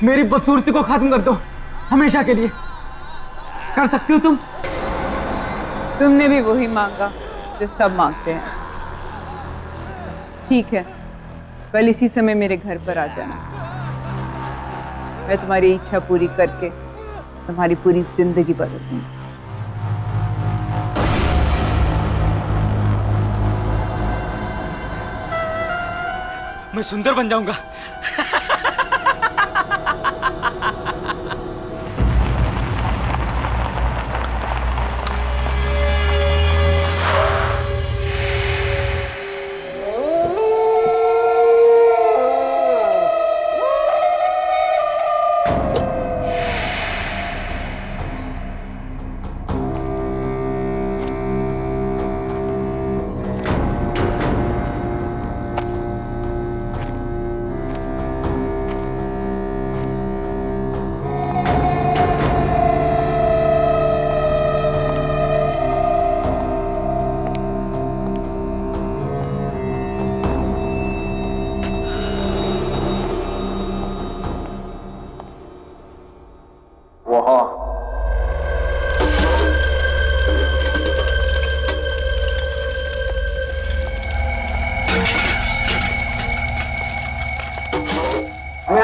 मेरी बदसूरती को खत्म कर दो, हमेशा के लिए। कर सकती हो तुम? तुमने भी वही मांगा जो सब मांगते हैं। ठीक है, कल इसी समय मेरे घर पर आ जाना। मैं तुम्हारी इच्छा पूरी करके तुम्हारी पूरी जिंदगी बदल दूंगी। मैं सुंदर बन जाऊंगा।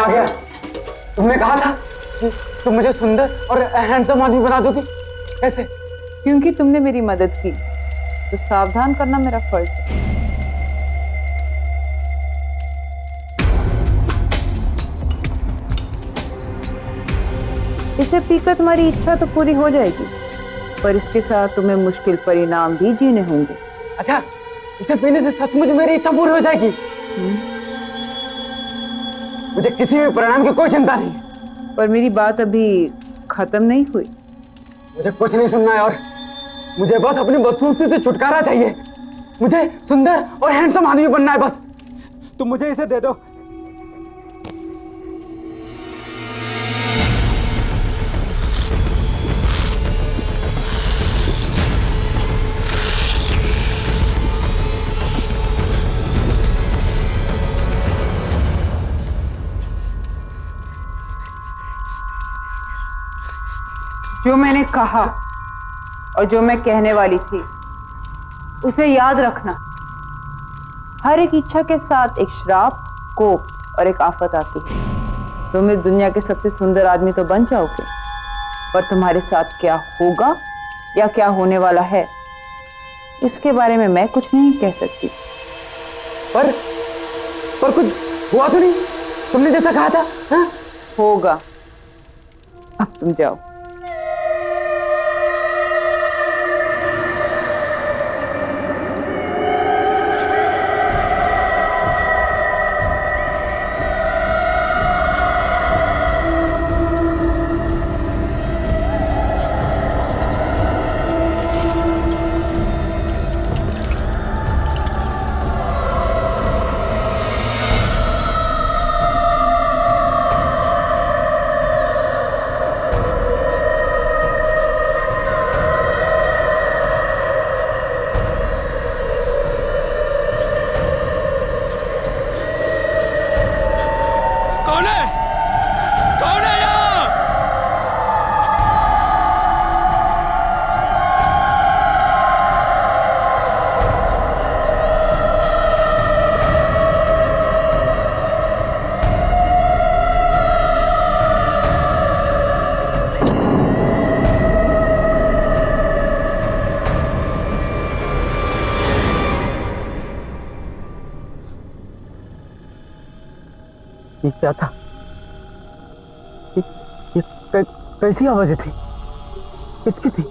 आ गया। तुमने कहा था कि तुम मुझे सुंदर और हैंडसम आदमी बना दोगी। कैसे? क्योंकि तुमने मेरी मदद की तो सावधान करना मेरा फर्ज है। इसे पीकर तुम्हारी इच्छा तो पूरी हो जाएगी, पर इसके साथ तुम्हें मुश्किल परिणाम भी जीने होंगे। अच्छा, इसे पीने से सचमुच मेरी इच्छा पूरी हो जाएगी? मुझे किसी भी परिणाम की कोई चिंता नहीं है। पर मेरी बात अभी खत्म नहीं हुई। मुझे कुछ नहीं सुनना है और मुझे बस अपनी बदसूरती से छुटकारा चाहिए। मुझे सुंदर और हैंडसम आदमी बनना है बस। तुम मुझे इसे दे दो। जो मैंने कहा और जो मैं कहने वाली थी उसे याद रखना। हर एक इच्छा के साथ एक श्राप, कोप और एक आफत आती है। तुम इस दुनिया के सबसे सुंदर आदमी तो बन जाओगे, पर तुम्हारे साथ क्या होगा या क्या होने वाला है इसके बारे में मैं कुछ नहीं कह सकती। पर कुछ हुआ तो नहीं? तुमने जैसा कहा था। हाँ? होगा। अब तुम जाओ। ये क्या था? ये कैसी आवाजें थी? किसकी थी?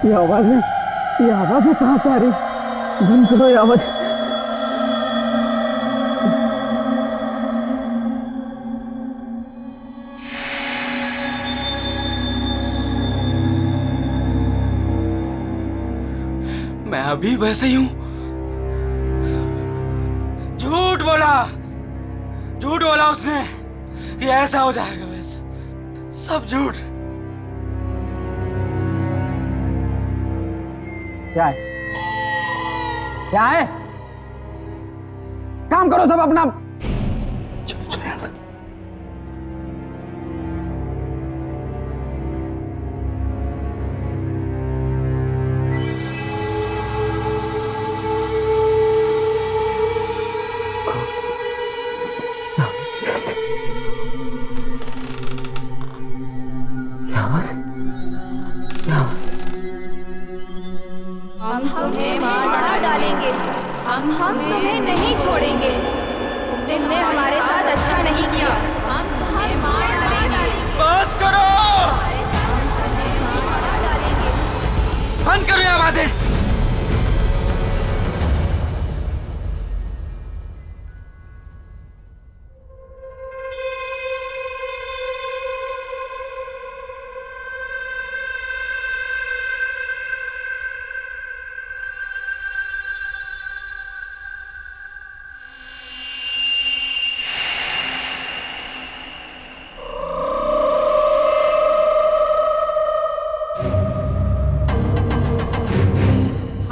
ये आवाजें कहां से आ रही? बंद करो ये आवाज। मैं अभी वैसे ही हूं। झूठ बोला उसने कि ऐसा हो जाएगा। बस सब झूठ। क्या है? क्या है? काम करो सब अपना। चलो यहां से। हम तुम्हें मार डालेंगे। हम तुम्हें नहीं छोड़ेंगे। तुमने हमारे साथ अच्छा नहीं किया। हम तुम्हें मार डालेंगे। बस करो। बंद करो ये आवाजें।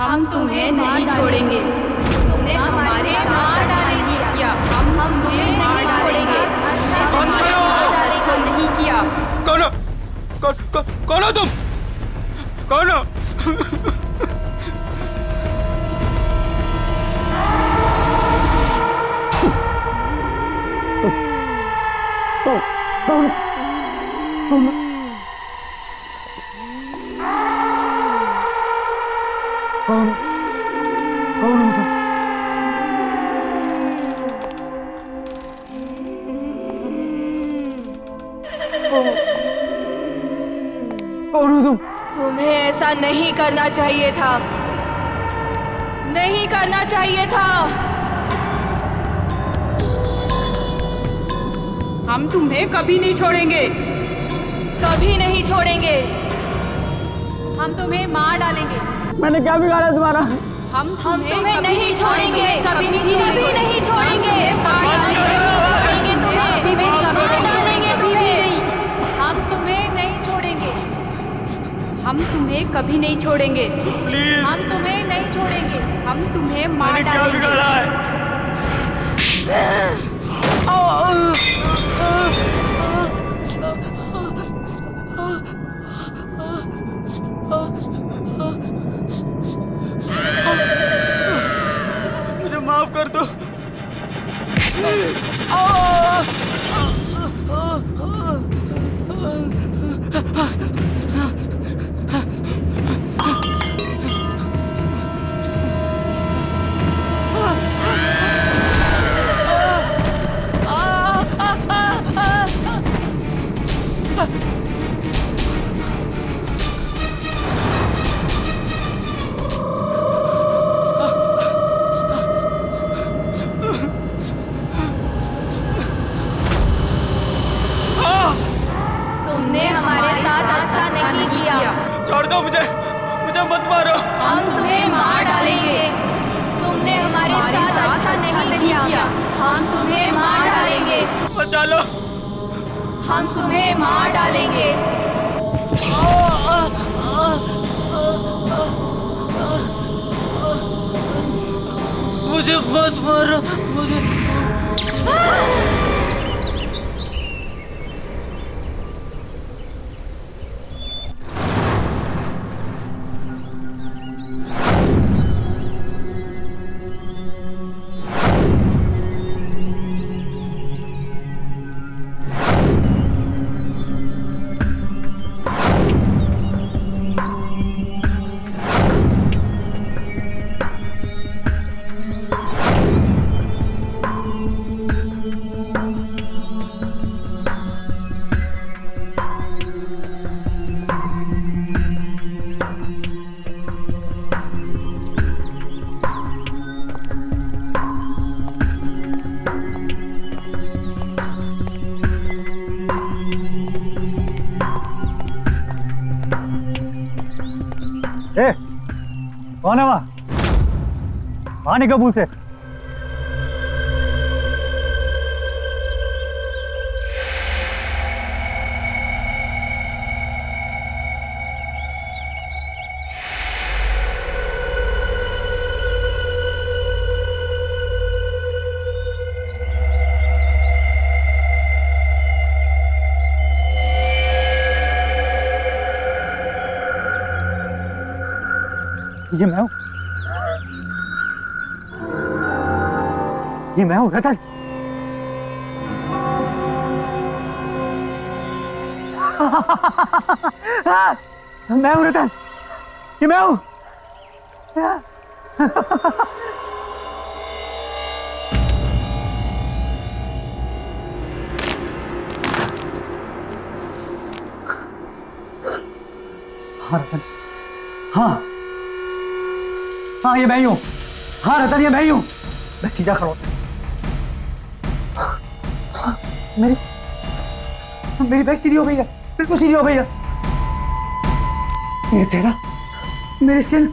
हम तुम्हें नहीं छोड़ेंगे। तुमने हमारे साथ अच्छा नहीं किया। हम तुम्हें नहीं छोड़ेंगे। अच्छा नहीं किया। कौन हो तुम? कौन हो? कौन हो तुम? तुम्हें ऐसा नहीं करना चाहिए था, नहीं करना चाहिए था। हम तुम्हें कभी नहीं छोड़ेंगे, कभी नहीं छोड़ेंगे। हम तुम्हें मार डालेंगे। मैंने क्या बिगाड़ा तुम्हारा? हम तुम्हें नहीं छोड़ेंगे, कभी नहीं छोड़ेंगे, नहीं छोड़ेंगे, छोड़ेंगे तुम्हें, कभी भी नहीं छोड़ेंगे तुम्हें। हम तुम्हें नहीं छोड़ेंगे, हम तुम्हें कभी नहीं छोड़ेंगे। प्लीज, हम तुम्हें नहीं छोड़ेंगे, हम तुम्हें मार मैंने क्या डालेंगे। बिगाड़ा है? मुझे माफ कर दो। तुमने हमारे साथ अच्छा नहीं किया। छोड़ दो मुझे, मुझे मत मारो। हम तुम्हें मार डालेंगे। तुमने हमारे साथ अच्छा नहीं किया। हम तुम्हें मार डालेंगे। बचा लो। हम तुम्हें मार डालेंगे। मुझे मत मारो, मुझे। ए, कौन है वहाँ? वहाँ निकल कबूल से। ये मैं हूँ, ये मैं हूँ रतन। मैं हूँ रतन, ये मैं हूँ। हाँ रतन, हाँ हाँ ये मैं ही हूँ। हाँ रतन ये मैं ही हूँ। मैं सीधा खड़ा हूँ। मेरी बैक सीधी हो गई है, बिल्कुल सीधी हो गई है। मेरा चेहरा, मेरी स्किन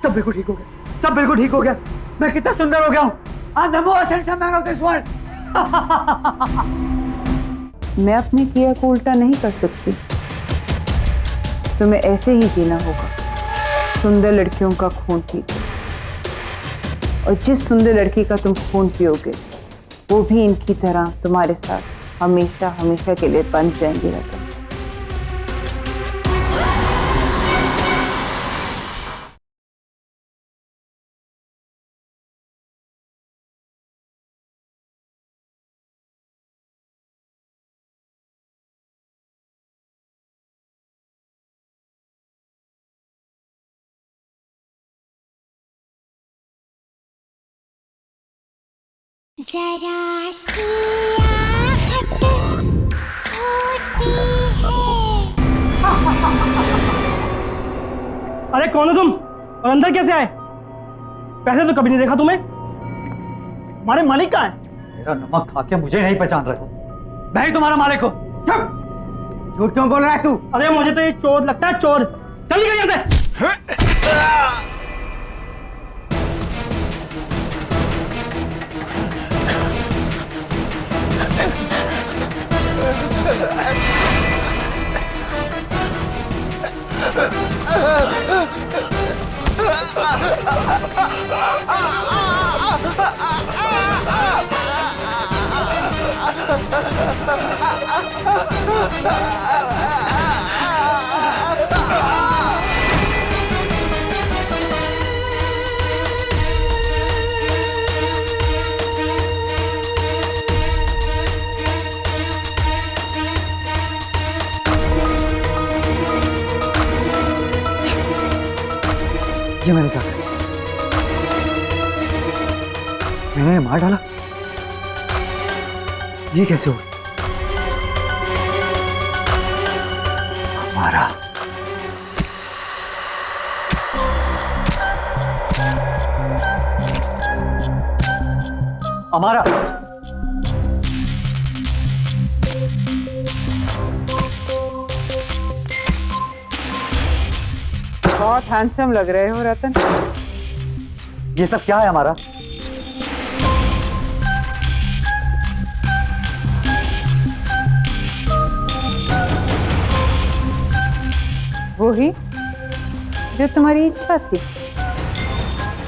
सब बिल्कुल ठीक हो गया, सब बिल्कुल ठीक हो गया। मैं कितना सुंदर हो गया हूँ। I'm the most handsome man of this world. मैं अपने किया को उल्टा नहीं कर सकती, तुम्हें ऐसे ही जीना होगा, सुंदर लड़कियों का खून पीकर। और जिस सुंदर लड़की का तुम खून पियोगे वो भी इनकी तरह तुम्हारे साथ हमेशा हमेशा के लिए बंध जाएंगी रतन। जरा सी आहट होती अरे कौन हो तुम और अंदर कैसे आए? पहले तो कभी नहीं देखा तुम्हें। हमारे मालिक कहाँ है? मेरा नमक खा के मुझे नहीं पहचान रहे हो। मैं ही तुम्हारा मालिक हूँ। झूठ क्यों बोल रहा है तू? अरे मुझे तो ये चोर लगता है, चोर। चल निकल यहाँ से। ये मैंने क्या किया? मैंने मार डाला? ये कैसे हुआ? हमारा हमारा बहुत हैंडसम लग रहे हो रतन। ये सब क्या है हमारा? वो ही जो तुम्हारी इच्छा थी।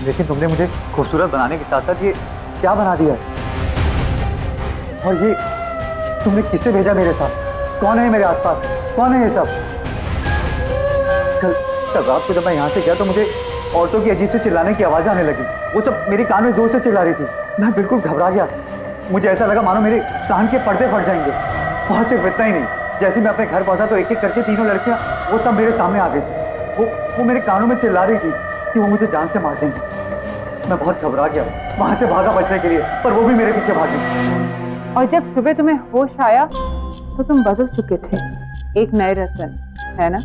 लेकिन तुमने मुझे खूबसूरत बनाने के साथ साथ ये क्या बना दिया है? और ये तुमने किसे भेजा मेरे साथ? कौन है मेरे आसपास? कौन है ये सब? कल रात को जब मैं यहाँ से गया तो मुझे औरतों की अजीब से चिल्लाने की आवाज़ आने लगी। वो सब मेरे कान में जोर से चिल्ला रही थी। मैं बिल्कुल घबरा गया। मुझे ऐसा लगा मानो मेरे कान के पर्दे फट जाएंगे। और सिर्फ इतना ही नहीं, जैसे मैं अपने घर पहुंचा तो एक एक करके तीनों लड़कियां वो सब मेरे सामने आ गई थी। वो मेरे कानों में चिल्ला रही थी कि वो मुझे जान से मार देंगे। मैं बहुत घबरा गया, वहां से भागा बचने के लिए, पर वो भी मेरे पीछे भागी। और जब सुबह तुम्हें होश आया तो तुम बदल चुके थे, एक नए रतन, है ना?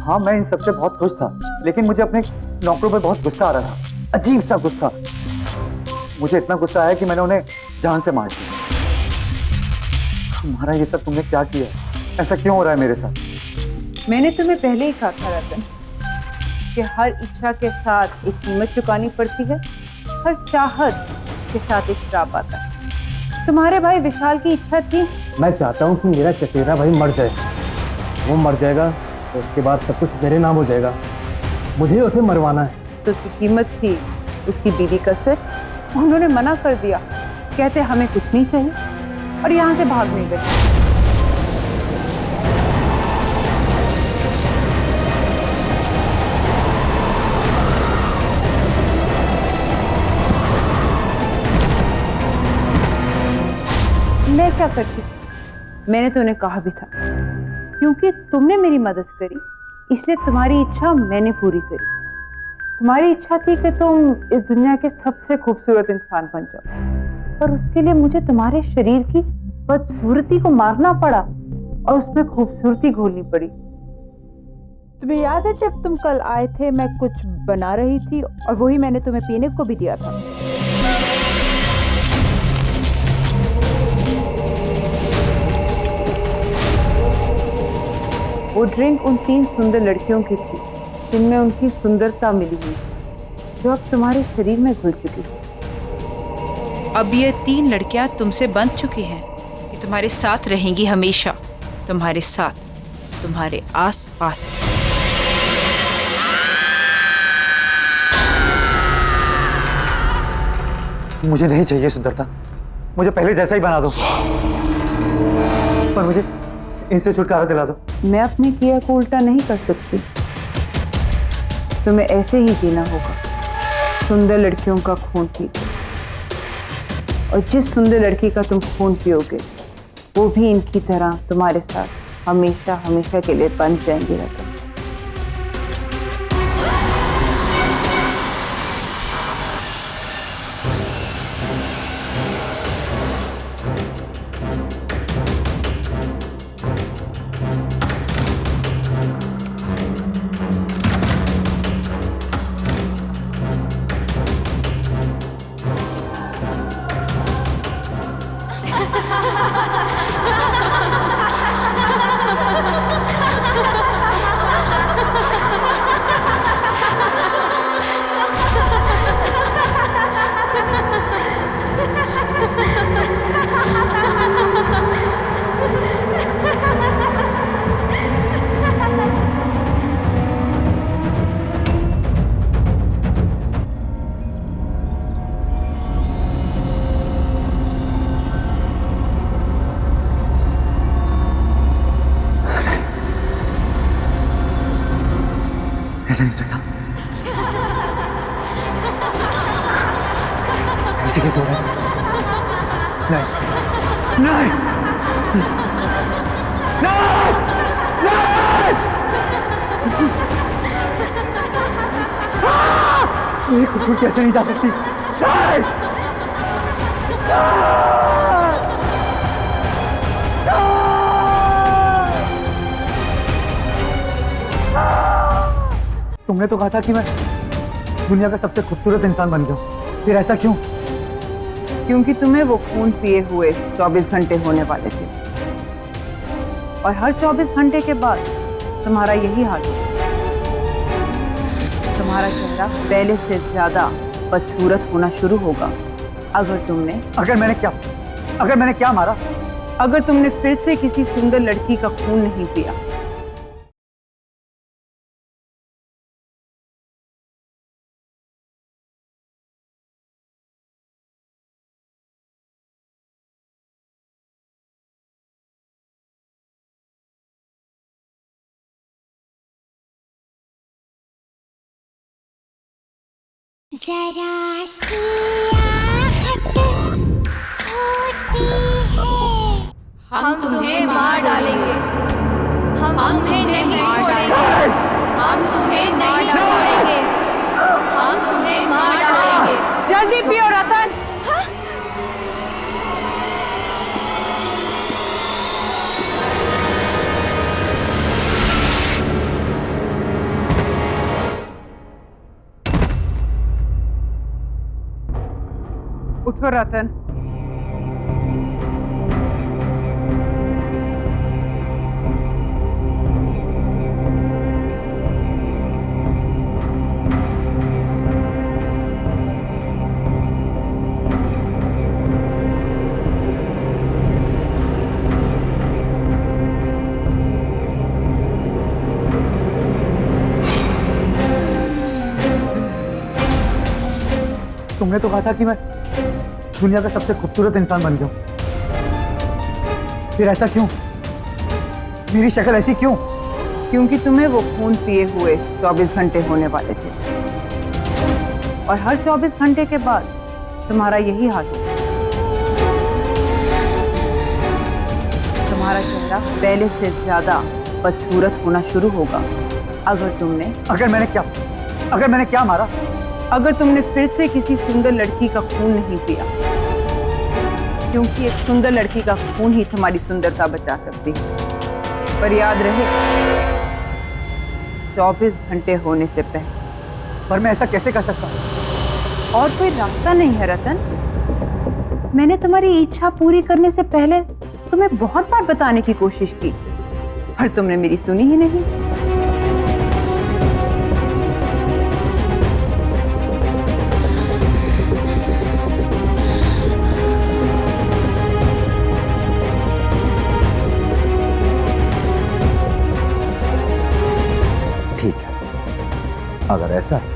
हाँ, मैं इन सबसे बहुत खुश था, लेकिन मुझे अपने नौकरों पे बहुत गुस्सा आ रहा था, अजीब सा गुस्सा। मुझे इतना गुस्सा आया कि मैंने उन्हें जान से मार दिया। हमारा ये सब तुमने क्या किया? ऐसा क्यों हो रहा है मेरे साथ? मैंने तुम्हें पहले ही कहा था रतन कि हर इच्छा के साथ एक कीमत चुकानी पड़ती है, हर चाहत के साथ एक श्राप आता है। तुम्हारे भाई विशाल की इच्छा थी। मैं चाहता हूँ कि मेरा चचेरा भाई मर जाए। वो मर जाएगा तो उसके बाद सब कुछ मेरे नाम हो जाएगा। मुझे उसे मरवाना है। तो उसकी कीमत थी उसकी बीवी का सिर। उन्होंने मना कर दिया, कहते हमें कुछ नहीं चाहिए, और यहाँ से भाग नहीं गए। मैं क्या करती? मैंने तो उन्हें कहा भी था, क्योंकि तुमने मेरी मदद करी इसलिए तुम्हारी इच्छा मैंने पूरी करी। तुम्हारी इच्छा थी कि तुम इस दुनिया के सबसे खूबसूरत इंसान बन जाओ, पर उसके लिए मुझे तुम्हारे शरीर की बदसूरती को मारना पड़ा और उसमें खूबसूरती घोलनी पड़ी। तुम्हें याद है जब तुम कल आए थे, मैं कुछ बना रही थी और वही मैंने तुम्हें पीने को भी दिया था। वो ड्रिंक उन 3 सुंदर लड़कियों की थी जिनमें उनकी सुंदरता मिली हुई, जो अब तुम्हारे शरीर में घुल चुकी है। अब ये 3 लड़कियां तुमसे बंध चुकी हैं, ये तुम्हारे साथ रहेंगी हमेशा, तुम्हारे साथ, तुम्हारे आस पास। मुझे नहीं चाहिए सुंदरता, मुझे पहले जैसा ही बना दो, पर मुझे इनसे छुटकारा दिला दो। मैं अपने किया को उल्टा नहीं कर सकती, तुम्हें ऐसे ही जीना होगा, सुंदर लड़कियों का खून पी। और जिस सुंदर लड़की का तुम खून पियोगे वो भी इनकी तरह तुम्हारे साथ हमेशा हमेशा के लिए बंध जाएंगे रतन। किसी के सो रहे हैं? नहीं नहीं नहीं, कुछ कैसे नहीं जा सकती? नहीं! तुमने तो कहा था कि मैं दुनिया का सबसे खूबसूरत इंसान बन गया, फिर ऐसा क्यों? क्योंकि तुम्हें वो खून पिए हुए 24 घंटे होने वाले थे, और हर 24 घंटे के बाद तुम्हारा यही हाल होगा। तुम्हारा चेहरा पहले से ज्यादा बदसूरत होना शुरू होगा अगर मैंने क्या मारा? अगर तुमने फिर से किसी सुंदर लड़की का खून नहीं पिया। जरा सी आहट होती है, हम तुम्हें मार डालेंगे, हम तुम्हें नहीं छोड़ेंगे, हम तुम्हें नहीं छोड़ेंगे, हम तुम्हें मार डालेंगे। जल्दी पियो रतन। उठो रतन। तुमने तो कहा था कि मैं दुनिया का सबसे खूबसूरत इंसान बन गया, फिर ऐसा क्यों? मेरी शक्ल ऐसी क्यों? क्योंकि तुम्हें वो खून पिए हुए 24 घंटे होने वाले थे, और हर 24 घंटे के बाद तुम्हारा यही हाल होगा। तुम्हारा चेहरा पहले से ज्यादा बदसूरत होना शुरू होगा अगर मैंने क्या मारा? अगर तुमने फिर से किसी सुंदर लड़की का खून नहीं पिया, क्योंकि एक सुंदर लड़की का खून ही तुम्हारी सुंदरता बचा सकती है। पर याद रहे, 24 घंटे होने से पहले। पर मैं ऐसा कैसे कर सकता हूँ? और कोई रास्ता नहीं है रतन। मैंने तुम्हारी इच्छा पूरी करने से पहले तुम्हें बहुत बार बताने की कोशिश की, पर तुमने मेरी सुनी ही नहीं। ठीक है, अगर ऐसा है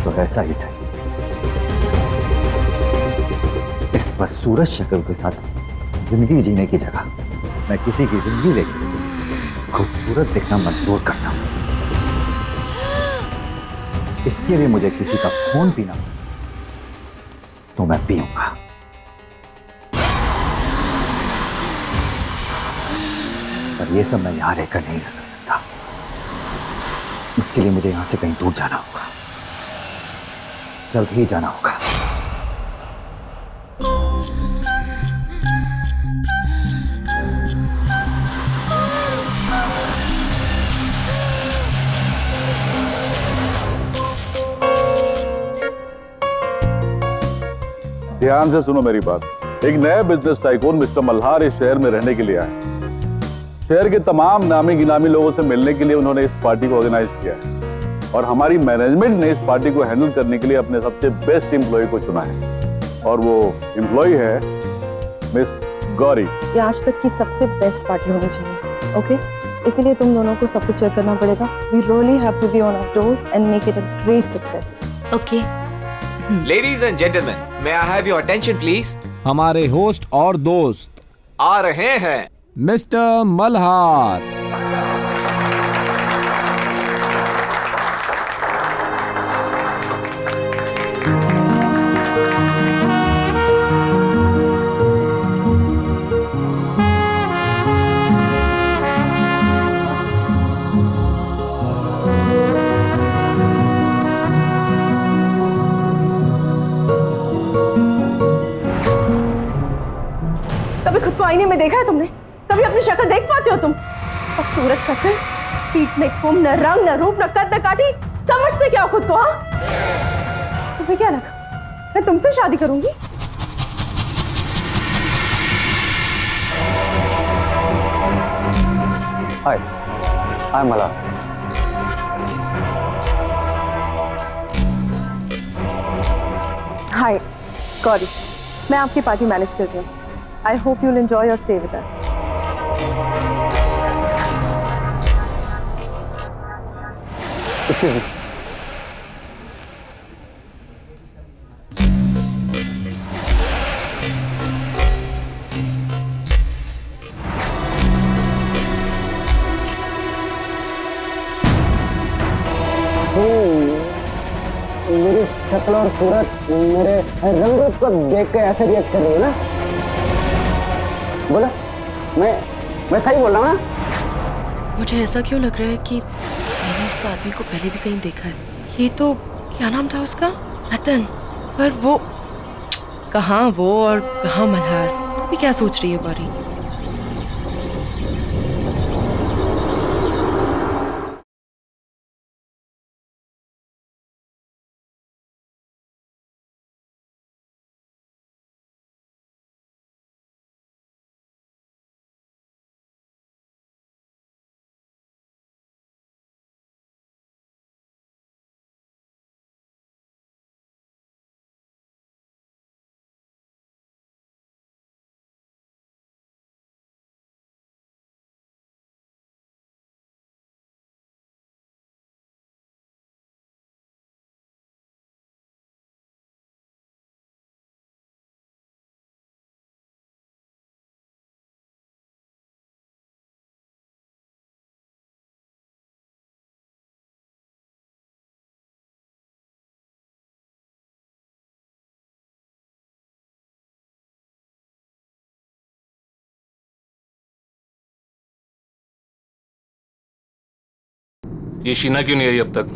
तो ऐसा ही सही। इस बदसूरत शक्ल के साथ जिंदगी जीने की जगह मैं किसी की जिंदगी लेकर खूबसूरत दिखना मंजूर करता हूं। इसके लिए मुझे किसी का खून पीना तो मैं पीऊंगा, पर यह सब मैं यहां रहकर नहीं कर सकता। उसके लिए मुझे यहां से कहीं दूर जाना होगा, जल्द ही जाना होगा। ध्यान से सुनो मेरी बात। एक नया बिजनेस टाइकून मिस्टर मल्हार इस शहर में रहने के लिए आए। शहर के तमाम नामी गिनामी लोगों से मिलने के लिए उन्होंने इस पार्टी को ऑर्गेनाइज किया है, और हमारी मैनेजमेंट ने इस पार्टी को हैंडल करने के लिए अपने सबसे बेस्ट एम्प्लॉय को चुना है, और वो एम्प्लॉय है मिस गौरी। ये आज तक की सबसे बेस्ट पार्टी होनी चाहिए, ओके? इसीलिए तुम दोनों को सब कुछ चेक करना पड़ेगा। We really have to be on our toes and make it a great success. Okay. Ladies and gentleman, may I have your attention please? हमारे होस्ट और दोस्त आ रहे हैं, मिस्टर मल्हार। आईने में देखा है तुमने? कभी अपनी शक्ल देख पाते हो तुम? खूबसूरत शक्ल, पीठ में कुम, न रंग न रूप न कद न काठी, समझते क्या हो खुद को? हाँ, तुम्हें क्या लगा मैं तुमसे शादी करूंगी? हाय, आई एम मल्हार। हाय गौरी, मैं आपकी पार्टी मैनेज कर रही हूँ। I hope you will enjoy your stay with us. मेरी शक्ल और सूरत मेरे रंग रूप को देख के ऐसे रिएक्ट कर रही है ना? बोला मैं सही बोल रहा हूँ ना? मुझे ऐसा क्यों लग रहा है कि मैंने इस आदमी को पहले भी कहीं देखा है। ये तो क्या नाम था उसका? रतन। पर वो कहाँ वो और कहाँ मल्हार? तुम भी क्या सोच रही है गौरी? ये शीना क्यों नहीं आई अब तक?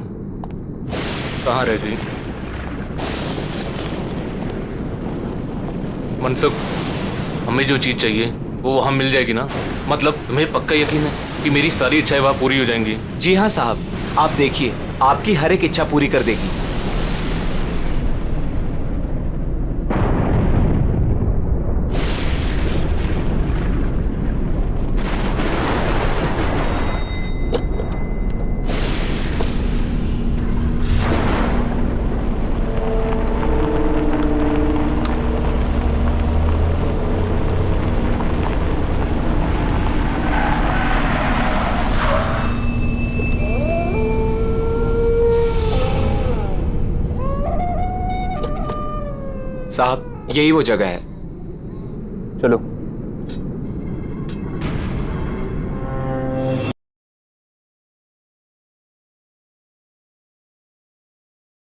कहाँ रह गई? मनसुख, हमें जो चीज चाहिए वो वहाँ मिल जाएगी ना? मतलब तुम्हें पक्का यकीन है कि मेरी सारी इच्छाएं वहाँ पूरी हो जाएंगी? जी हाँ साहब, आप देखिए, आपकी हर एक इच्छा पूरी कर देगी। साहब, यही वो जगह है। चलो।